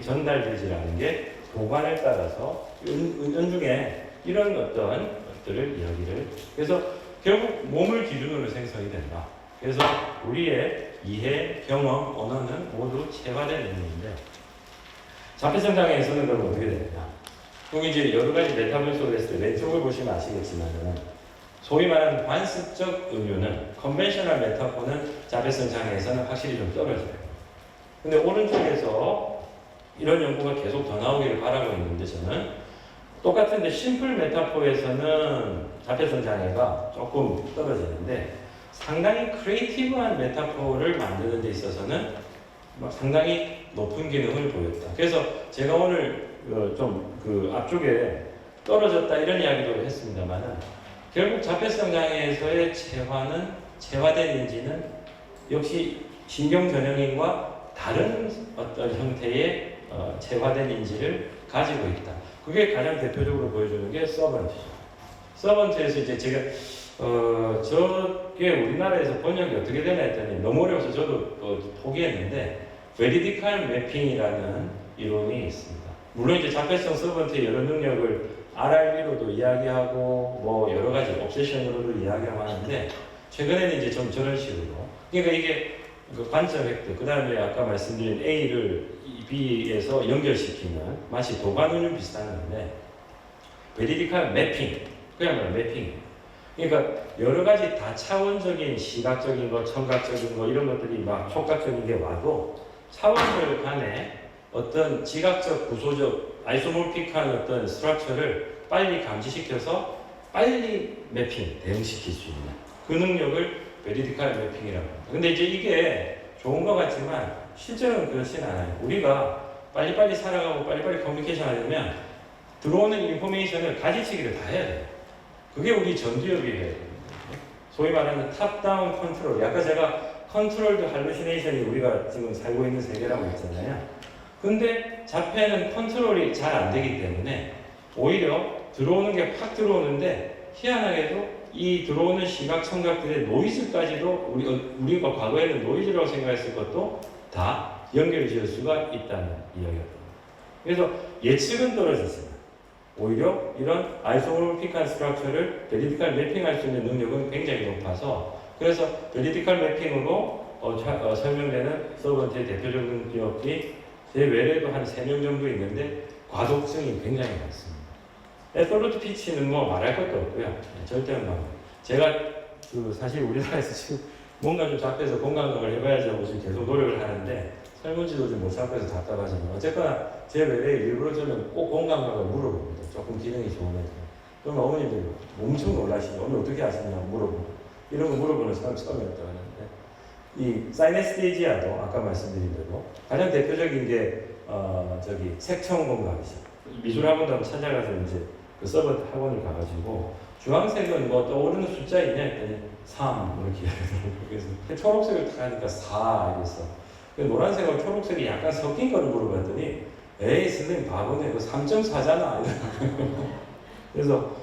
A: 전달되지라는 게 도관을 따라서 연중에 이런 어떤 것들을 이야기를 그래서 결국 몸을 기준으로 생성이 된다. 그래서 우리의 이해, 경험, 언어는 모두 체화된 의미인데 자폐성 장애에서는 그럼 어떻게 되느냐? 여기 이제 여러 가지 메타 분석을 했을 때 왼쪽을 보시면 아시겠지만은 소위 말하는 관습적 은유는 컨벤셔널 메타포는 자폐성 장애에서는 확실히 좀 떨어져요. 근데 오른쪽에서 이런 연구가 계속 더 나오기를 바라고 있는데 저는 똑같은데 심플 메타포에서는 자폐성 장애가 조금 떨어지는데 상당히 크리에이티브한 메타포를 만드는 데 있어서는 상당히 높은 기능을 보였다. 그래서 제가 오늘 좀 그 앞쪽에 떨어졌다 이런 이야기도 했습니다만은 결국 자폐성 장애에서의 체화된 인지는 역시 신경 전형인과 다른 어떤 형태의 체화된 인지를 가지고 있다. 그게 가장 대표적으로 보여주는 게 서번트죠. 서번트에서 이제 제가 저게 우리나라에서 번역이 어떻게 되나 했더니 너무 어려워서 저도 포기했는데 베리디칼 매핑이라는 이론이 있습니다. 물론 이제 자폐성 서번트의 여러 능력을 RRB로도 이야기하고 뭐 여러 가지 옵세션으로도 이야기하고 하는데 최근에는 이제 좀 저런 식으로 그러니까 이게 그 관점 획득 그 다음에 아까 말씀드린 A를 B에서 연결시키는 마치 도관운용 비슷한 건데 베리디칼 매핑 그야말로 매핑 그러니까 여러 가지 다차원적인 시각적인 거 청각적인 거 이런 것들이 막 촉각적인 게 와도 차원들 간에 어떤 지각적 구조적 아이소모픽한 어떤 스트럭처를 빨리 감지시켜서 빨리 매핑 대응시킬 수 있는 그 능력을 베리디칼 매핑이라고 합니다. 근데 이제 이게 좋은 것 같지만 실제로는 그렇진 않아요. 우리가 빨리빨리 살아가고 빨리빨리 커뮤니케이션 하려면 들어오는 인포메이션을 가지치기를 다 해야 돼요. 그게 우리 전두엽이 해야 됩니다. 소위 말하는 탑다운 컨트롤. 아까 제가 컨트롤드 할루시네이션이 우리가 지금 살고 있는 세계라고 했잖아요. 근데 자폐는 컨트롤이 잘 안 되기 때문에 오히려 들어오는 게 팍 들어오는데 희한하게도 이 들어오는 시각 청각들의 노이즈까지도 우리가 과거에는 노이즈라고 생각했을 것도 다 연결 지을 수가 있다는 이야기였습니다. 그래서 예측은 떨어졌습니다. 오히려 이런 아이소모픽한 스트럭처를 베리디칼 매핑할 수 있는 능력은 굉장히 높아서 그래서 베리디칼 매핑으로 설명되는 서번트의 대표적 능력이 제 외래도 한 3명 정도 있는데 과독성이 굉장히 많습니다. 에솔루트 피치는 뭐 말할 것도 없고요. 절대 안 나와요. 제가 사실 우리나라에서 지금 뭔가 좀 자폐해서 건강학을 해봐야지 하고 지금 계속 노력을 하는데 설문지도 좀 못 찾고 해서 답답하지만 어쨌거나 제 외래에 일부러 저는 꼭 건강학을 물어봅니다. 조금 기능이 좋으면. 그러면 어머님들이 엄청 놀라시죠. 오늘 어떻게 아시냐고 물어보고 이런 거 물어보는 사람 처음이었다고 하는데 이 사이네스테이지아도 아까 말씀드린 대로 가장 대표적인 게 색청 공감이죠. 미술학원도 한번 찾아가서 이제 그 서버 학원을 가가지고 주황색은 뭐 떠오르는 숫자 있냐 했더니 3 이렇게 얘기하더라고요. 그래서 초록색을 딱 하니까 4 이랬어. 노란색하고 초록색이 약간 섞인 거를 물어봤더니 에이 선생님 바보네 그 3.4잖아 그래서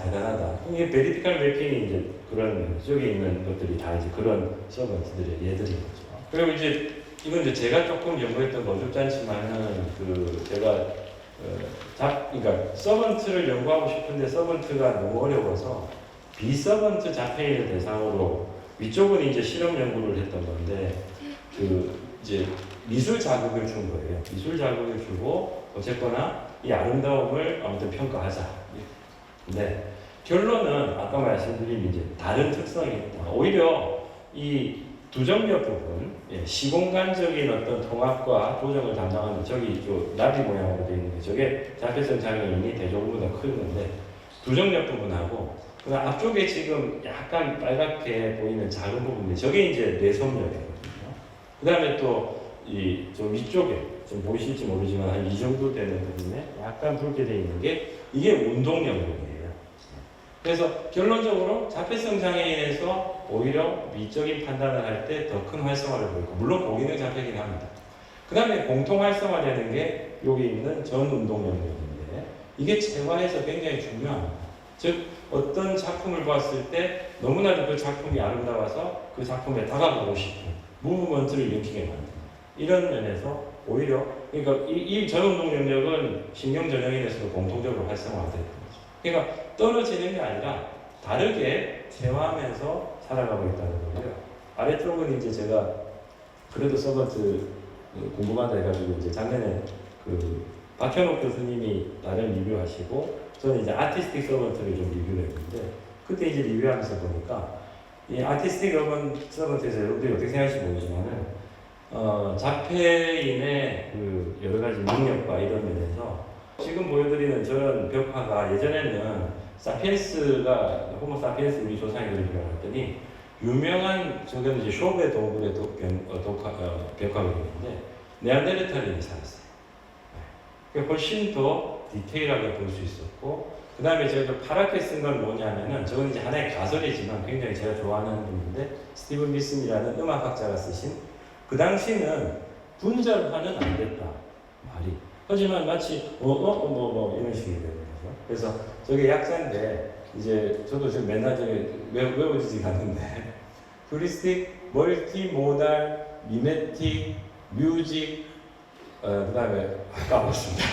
A: 대단하다. 이게 베리티칼 매핑이 이제 그런 저기 있는 것들이 다 이제 그런 서버들의 예들인 거죠. 그리고 이제 이건 이제 제가 조금 연구했던 거 어렵지 않지만은 제가 그러니까 서번트를 연구하고 싶은데 서번트가 너무 어려워서 비서번트 자폐인을 대상으로 위쪽은 이제 실험 연구를 했던 건데 이제 미술 자극을 준 거예요. 미술 자극을 주고 어쨌거나 이 아름다움을 아무튼 평가하자. 근데 결론은 아까 말씀드린 이제 다른 특성이 있다. 오히려 이 두정력 부분, 시공간적인 어떤 통합과 조정을 담당하는 저기 나비 모양으로 되어 있는 게 저게 자폐성 장애인이 대조군보다 큰 건데 두정력 부분하고 그 앞쪽에 지금 약간 빨갛게 보이는 작은 부분인데 저게 이제 뇌섬력이거든요. 그 다음에 또 저 위쪽에 지금 보이실지 모르지만 한 이 정도 되는 부분에 약간 붉게 되어 있는 게 이게 운동 영역이에요. 그래서 결론적으로 자폐성 장애인에서 오히려 미적인 판단을 할 때 더 큰 활성화를 보이고 물론 고기능 자폐긴 합니다. 그 다음에 공통 활성화되는 게 여기 있는 전 운동 영역인데 이게 체화에서 굉장히 중요합니다. 즉 어떤 작품을 봤을 때 너무나도 그 작품이 아름다워서 그 작품에 다가가고 싶은 무브먼트를 일으키게 만듭니다. 이런 면에서 오히려 그러니까 이 전운동 영역은 신경 전형인에서도 공통적으로 활성화되는 거죠. 그러니까 떨어지는 게 아니라 다르게 체화하면서 살아가고 있다는 거고요. 아래쪽은 이제 제가 그래도 서번트 궁금하다 해가지고 이제 작년에 박현옥 교수님이 나름 리뷰하시고 저는 이제 아티스틱 서번트를 좀 리뷰를 했는데 그때 이제 리뷰하면서 보니까 이 아티스틱 서번트에서 여러분들이 어떻게 생각하실지 모르지만은 자폐인의 그 여러 가지 능력과 이런 면에서 지금 보여드리는 저런 벽화가 예전에는 사피엔스가 호모 사피엔스 우리 조상이 그리라고 했더니 유명한 저건 이제 쇼베 동굴의 벽화거든요. 네안데르탈인이 살았어요. 그러니까 훨씬 더 디테일하게 볼 수 있었고, 그 다음에 제가 파랗게 쓴 건 뭐냐면은, 저건 이제 하나의 가설이지만 굉장히 제가 좋아하는 분인데, 스티븐 미슨이라는 음악학자가 쓰신, 그 당시는 분절화는 안 됐다, 말이. 하지만 마치, 이런 식이 되는 거죠. 그래서 저게 약자인데, 이제 저도 지금 맨날 저기 외워지지 않는데, 휴리스틱, 멀티모달, 미메틱, 뮤직, 그 다음에 까먹었습니다.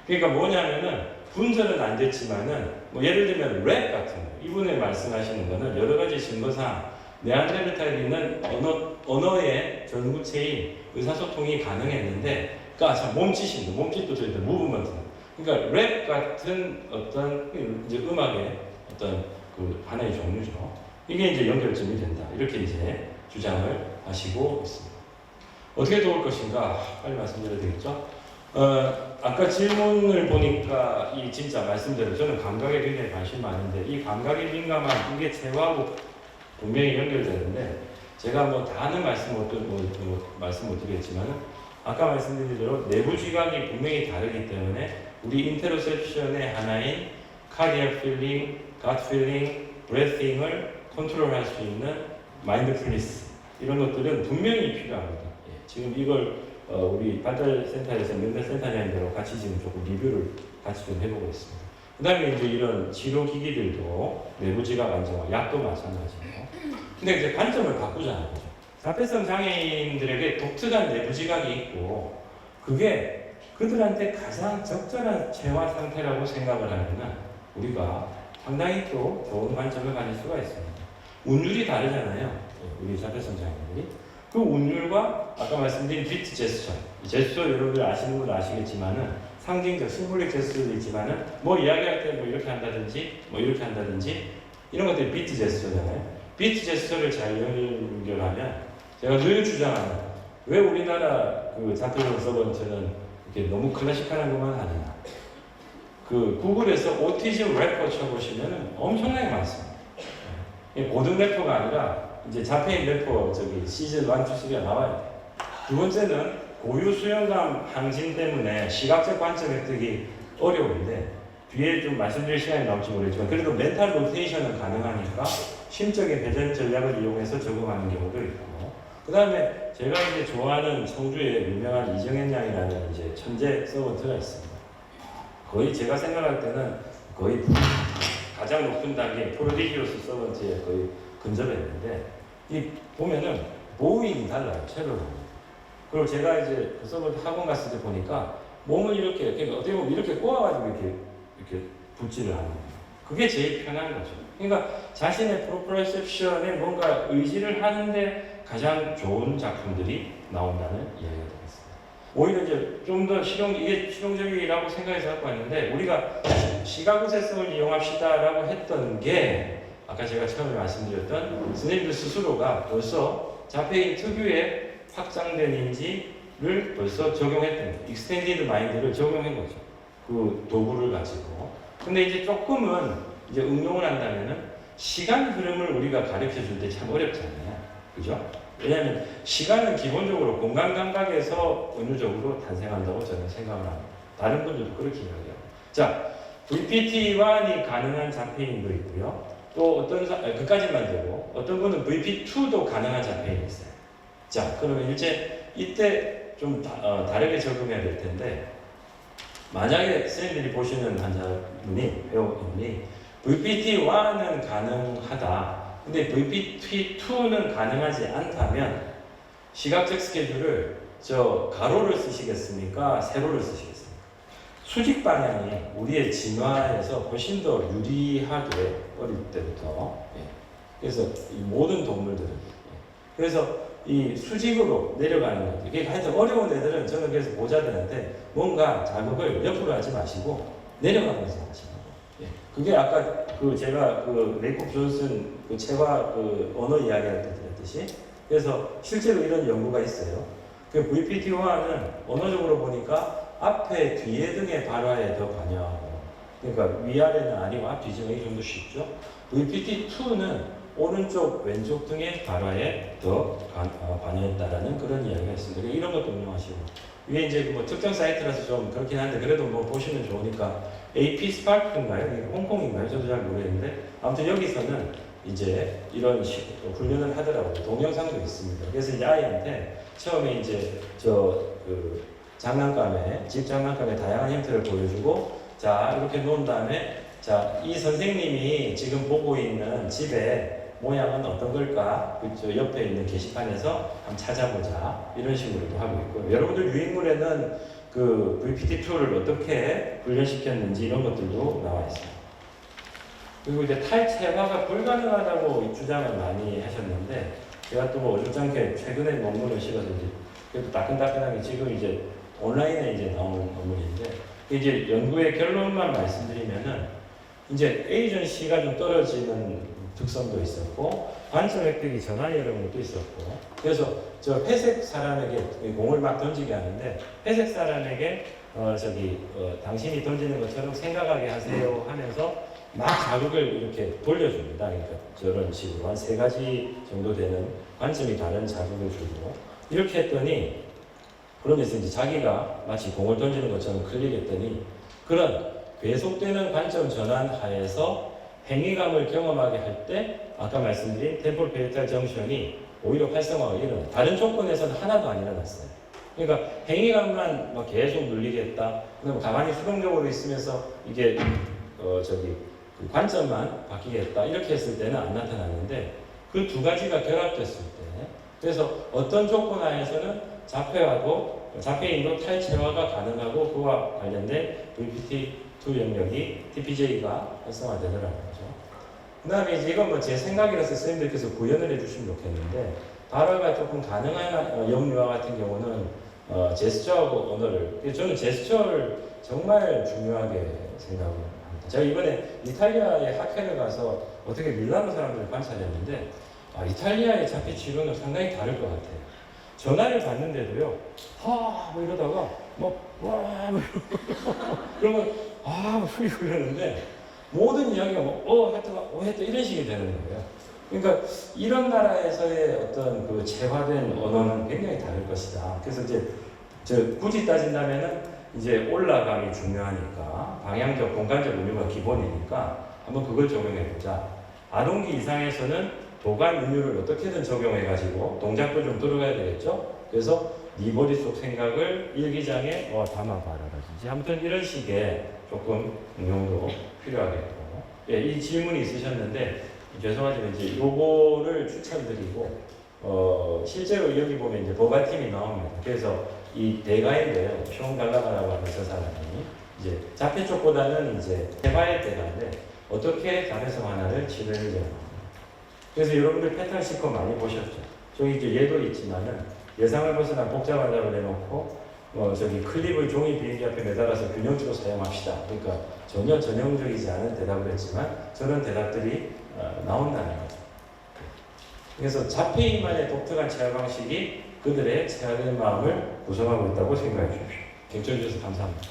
A: 그러니까 뭐냐면은 분절은 안 됐지만은 뭐 예를 들면 랩 같은 거, 이분이 말씀하시는 거는 여러 가지 증거상 네안데르탈인은 언어의 전구체인 의사소통이 가능했는데, 그러니까 몸짓도 저희들 무브먼트, 그러니까 랩 같은 어떤 이제 음악의 어떤 그 하나의 종류죠. 이게 이제 연결점이 된다, 이렇게 이제 주장을 하시고 있습니다. 어떻게 도울 것인가 빨리 말씀드려야 되겠죠. 아까 질문을 보니까 이 진짜 말씀대로 저는 감각에 굉장히 관심 많은데, 이 감각에 민감한 이게 체화하고 분명히 연결되는데, 제가 뭐 다 하는 말씀 못 드리겠지만 아까 말씀드린 대로 내부 지각이 분명히 다르기 때문에 우리 인테로셉션의 하나인 cardiac feeling, gut feeling, breathing을 컨트롤할 수 있는 마인드풀니스, 이런 것들은 분명히 필요합니다. 지금 이걸 우리 발달센터에서 멘탈센터장님들하고 같이 지금 조금 리뷰를 같이 좀 해보고 있습니다. 그 다음에 이제 이런 치료기기들도 내부 지각 안정화, 약도 마찬가지고. 근데 이제 관점을 바꾸자는 거죠. 자폐성 장애인들에게 독특한 내부 지각이 있고, 그게 그들한테 가장 적절한 체화 상태라고 생각을 하면 우리가 상당히 또 좋은 관점을 가질 수가 있습니다. 운율이 다르잖아요, 우리 자폐성 장애인들이. 그 운율과 아까 말씀드린 비트 제스처, 제스처 여러분들 아시는 분들 아시겠지만은 상징적 심볼릭 제스처도 있지만은 뭐 이야기할 때 뭐 이렇게 한다든지 뭐 이렇게 한다든지 이런 것들이 비트 제스처잖아요. 비트 제스처를 잘 연결하면 제가 늘 주장하는, 왜 우리나라 그 자폐성 서번트는 이렇게 너무 클래식한 것만 하느냐. 그 구글에서 오티즘 래퍼 쳐보시면은 엄청나게 많습니다. 고등 래퍼가 아니라 이제 자폐인 래퍼 저기 시즌 1, 2, 3가 나와야 돼. 두 번째는 고유 수용감 항진 때문에 시각적 관점 획득이 어려운데, 뒤에 좀 말씀드릴 시간이 나올지 모르겠지만 그래도 멘탈 로테이션은 가능하니까 심적인 회전 전략을 이용해서 적응하는 경우도 있고, 그 다음에 제가 이제 좋아하는 청주의 유명한 이정현 양이라는 이제 천재 서번트가 있습니다. 거의 제가 생각할 때는 거의 가장 높은 단계 프로디기오스 서번트에 거의 근접했는데, 이 보면은 모임이 달라요, 체력은. 그리고 제가 이제 그 서버트 학원 갔을 때 보니까 몸을 이렇게, 그러니까 어떻게 보면 이렇게 꼬아가지고 이렇게 붓질을 하는 거예요. 그게 제일 편한 거죠. 그러니까 자신의 프로프레셉션에 뭔가 의지를 하는데 가장 좋은 작품들이 나온다는 이야기가 되겠습니다. 오히려 이제 좀 더 이게 실용적이라고 생각해서 갖고 왔는데, 우리가 시각의사성을 이용합시다라고 했던 게 아까 제가 처음에 말씀드렸던 선생님들 스스로가 벌써 자폐인 특유의 확장된 인지를 벌써 적용했던 거예요. 익스텐디드 마인드를 적용한 거죠. 그 도구를 가지고. 근데 이제 조금은 이제 응용을 한다면은 시간 흐름을 우리가 가르쳐 줄 때 참 어렵잖아요. 그죠? 왜냐하면 시간은 기본적으로 공간 감각에서 어느적으로 탄생한다고 저는 생각을 합니다. 다른 분들도 그렇게 이야기해요. 자, VPT1이 가능한 자폐인도 있고요. 또 어떤 그까지만 되고, 어떤 분은 VP2도 가능한 자폐인이 있어요. 자, 그러면 이때 좀 다르게 적용해야 될 텐데, 만약에 선생님들이 보시는 환자분이, 회원분이 VPT1은 가능하다, 근데 VPT2는 가능하지 않다면 시각적 스케줄을 가로를 쓰시겠습니까? 세로를 쓰시겠습니까? 수직 방향이 우리의 진화에서 훨씬 더 유리하게 어릴 때부터, 그래서 이 모든 동물들은, 그래서 이 수직으로 내려가는 것, 이게 하여튼 어려운 애들은 저는 그래서 보자들한테 뭔가 자극을 옆으로 하지 마시고 내려가면서 하시는 거예요. 그게 아까 제가 레이콥 존슨 체화 언어 이야기할 때 드렸듯이 그래서 실제로 이런 연구가 있어요. 그 VPT1은 언어적으로 보니까 앞에, 뒤에 등의 발화에 더 관여하고, 그러니까 위아래는 아니고 앞, 뒤 중에 이 정도 쉽죠. VPT2는 오른쪽, 왼쪽 등의 발화에 더 관여했다라는 그런 이야기가 있습니다. 이런 것도 응용하시고, 위에 이제 뭐 특정 사이트라서 좀 그렇긴 한데 그래도 뭐 보시면 좋으니까 AP 스파크인가요? 홍콩인가요? 저도 잘 모르겠는데 아무튼 여기서는 이제 이런 훈련을 하더라고요. 동영상도 있습니다. 그래서 이제 아이한테 처음에 이제 장난감에, 집 장난감에 다양한 형태를 보여주고, 자, 이렇게 놓은 다음에, 자, 이 선생님이 지금 보고 있는 집의 모양은 어떤 걸까? 그 옆에 있는 게시판에서 한번 찾아보자. 이런 식으로도 하고 있고요. 여러분들 유인물에는 그 VPT2를 어떻게 훈련시켰는지 이런 것들도 나와 있습니다. 그리고 이제 탈체화가 불가능하다고 주장을 많이 하셨는데, 제가 또 어줍잖게 최근에 논문을 실어서 이제 그래도 따끈따끈하게 지금 이제 온라인에 이제 나온 논문인데, 이제 연구의 결론만 말씀드리면은 이제 에이전시가 좀 떨어지는 특성도 있었고, 관점 획득이 전환이라는 것도 있었고, 그래서 저 회색 사람에게 공을 막 던지게 하는데, 회색 사람에게 당신이 던지는 것처럼 생각하게 하세요 하면서 막 자극을 이렇게 돌려줍니다. 그러니까 저런 식으로 한 3가지 정도 되는 관점이 다른 자극을 주고, 이렇게 했더니 그러면서 이제 자기가 마치 공을 던지는 것처럼 클릭했더니 그런 계속되는 관점 전환 하에서 행위감을 경험하게 할 때 아까 말씀드린 템포럴 페리탈 정션이 오히려 활성화가 일어나요. 다른 조건에서는 하나도 안 일어났어요. 그러니까 행위감만 막 계속 눌리겠다. 그다음 가만히 수동적으로 있으면서 이게 그 관점만 바뀌겠다. 이렇게 했을 때는 안 나타나는데 그 2가지가 결합됐을 때, 그래서 어떤 조건 하에서는 자폐인도 탈체화가 가능하고 그와 관련된 VPT2 영역이 TPJ가 활성화되더라고요. 그 다음에 이제 이건 뭐 제 생각이라서 선생님들께서 구현을 해주시면 좋겠는데, 발화가 조금 가능한 영유아 같은 경우는 제스처하고 언어를, 저는 제스처를 정말 중요하게 생각합니다. 제가 이번에 이탈리아의 학회를 가서 어떻게 밀라노 사람들을 관찰했는데, 이탈리아의 자폐 치료는 상당히 다를 것 같아요. 전화를 받는데도요, 뭐 이러다가 와 뭐 그러면 후 이러는데, 모든 이야기가 했다 이런 식이 되는 거예요. 그러니까 이런 나라에서의 어떤 그 재화된 언어는 굉장히 다를 것이다. 그래서 이제 굳이 따진다면은 이제 올라감이 중요하니까 방향적 공간적 운유가 기본이니까 한번 그걸 적용해 보자. 아동기 이상에서는 도감 운유를 어떻게든 적용해 가지고 동작도 좀 들어가야 되겠죠. 그래서 네 머릿속 생각을 일기장에 담아봐라라든지 아무튼 이런 식의 조금 응용도 필요하겠고, 이 질문이 있으셨는데 죄송하지만 이제 요거를 추천드리고, 실제로 여기 보면 이제 버바팀이 나옵니다. 그래서 이 대가인데요, 쇼온 갈라가라고 하는 저 사람이 이제 자폐 쪽보다는 이제 대가의 대가인데 어떻게 자폐성 하나를 치료해야 되나. 그래서 여러분들 패턴 시커 많이 보셨죠. 저기 이제 얘도 있지만은 예상을 벗어난 복잡한 답을 해놓고 클립을 종이 비행기 앞에 매달아서 균형적으로 사용합시다. 그러니까 전혀 전형적이지 않은 대답을 했지만 저런 대답들이 나온다는 거죠. 그래서 자폐인만의 독특한 체화 방식이 그들의 체화된 마음을 구성하고 있다고 생각해 주십시오. 경청해 주셔서 감사합니다.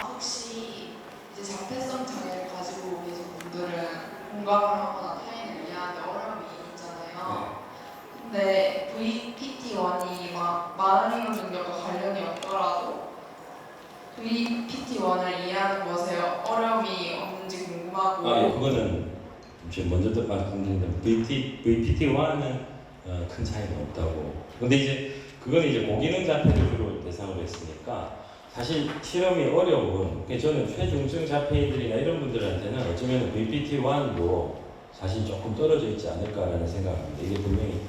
B: 혹시 이제 자폐성 장애를 가지고 계신 분들은 공감을 하거나 타인을 이해하는 데 어려움이 있잖아요. 근데 VPT1이 막 말하는 능력과 관련이 없더라도 VPT1을 이해하는 것에 어려움이 없는지 궁금하고.
A: 그거는 지금 먼저 말씀드린 VPT1은 큰 차이가 없다고. 근데 이제 그건 이제 고기능 자폐를 주로 대상으로 했으니까 사실 실험이 어려운, 저는 최중증 자폐인들이나 이런 분들한테는 어쩌면 VPT1도 사실 조금 떨어져 있지 않을까라는 생각합니다. 이게 분명히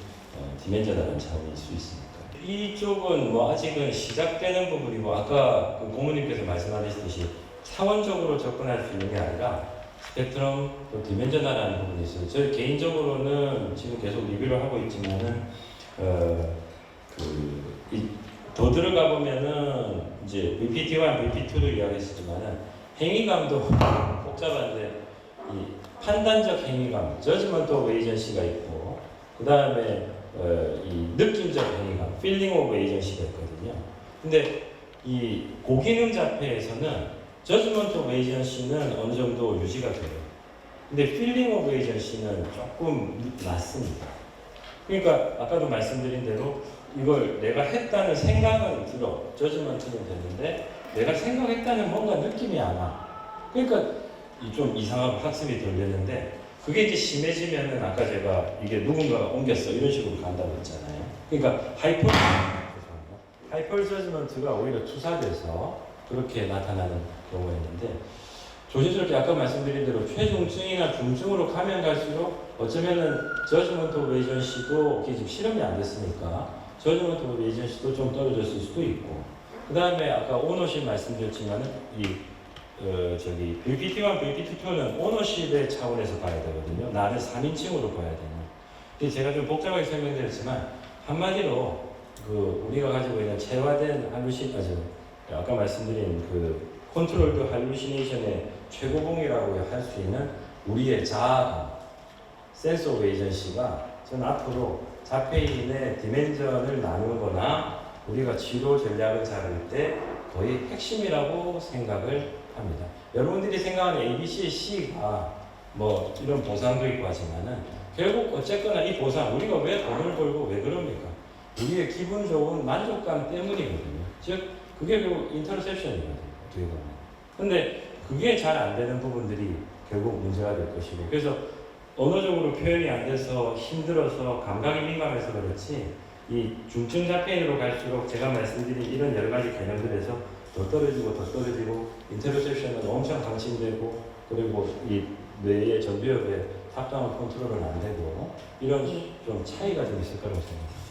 A: 디멘저라는 차원일 수 있으니까. 이쪽은 뭐 아직은 시작되는 부분이고, 아까 그 고모님께서 말씀하셨듯이 차원적으로 접근할 수 있는 게 아니라 스펙트럼 또 디멘저나라는 부분이 있어요. 저 개인적으로는 지금 계속 리뷰를 하고 있지만은 더 들어가 보면은 이제 VPT1, VP2를 이야기했지만은 행위감도 복잡한데 이 판단적 행위감, judgment of agency가 있고, 그 다음에 이 느낌적 행위감, feeling of agency가 있거든요. 근데 이 고기능 자폐에서는 judgment of agency는 어느 정도 유지가 돼요. 근데 feeling of agency는 조금 낮습니다. 그러니까 아까도 말씀드린 대로 이걸 내가 했다는 생각은 들어, judgment는 되는데 내가 생각했다는 뭔가 느낌이 안 와. 그러니까 좀 이상하고 학습이 덜 되는데 그게 이제 심해지면은 아까 제가 이게 누군가가 옮겼어 이런 식으로 간다고 했잖아요. 그러니까 하이퍼 저지먼트가 오히려 투사돼서 그렇게 나타나는 경우가 있는데 조심스럽게 아까 말씀드린 대로 최중증이나 중증으로 가면 갈수록 어쩌면은 저지먼트 오브 에이전시도 지금 실험이 안 됐으니까 저지먼트 오브 에이전시도 좀 떨어졌을 수도 있고 그 다음에 아까 오너십 말씀드렸지만은 저기 VPT1, VPT2는 오너십의 차원에서 봐야 되거든요. 나를 3인칭으로 봐야 되는. 제가 좀 복잡하게 설명드렸지만 한마디로 우리가 가지고 있는 체화된 아까 말씀드린 컨트롤드 할루시네이션의 최고봉이라고 할 수 있는 우리의 자아감, 센스 오브 에이전시가 전 앞으로 자폐인의 디멘전을 나누거나 우리가 치료 전략을 잡을 때 거의 핵심이라고 생각을 합니다. 여러분들이 생각하는 A, B, C, C가 뭐 이런 보상도 있고 하지만은 결국 어쨌거나 이 보상 우리가 왜 돈을 벌고 왜 그럽니까? 우리의 기분 좋은 만족감 때문이거든요. 즉 그게 결국 인터셉션이거든요. 어떻게 보면. 근데 그게 잘 안 되는 부분들이 결국 문제가 될 것이고 그래서 언어적으로 표현이 안 돼서 힘들어서 감각이 민감해서 그렇지 이 중증 자폐인으로 갈수록 제가 말씀드린 이런 여러 가지 개념들에서 더 떨어지고 인터셉션은 엄청 방침되고 그리고 이 뇌의 전두엽의 탑다운 컨트롤은 안 되고 이런 좀 차이가 좀 있을 거라고 생각합니다.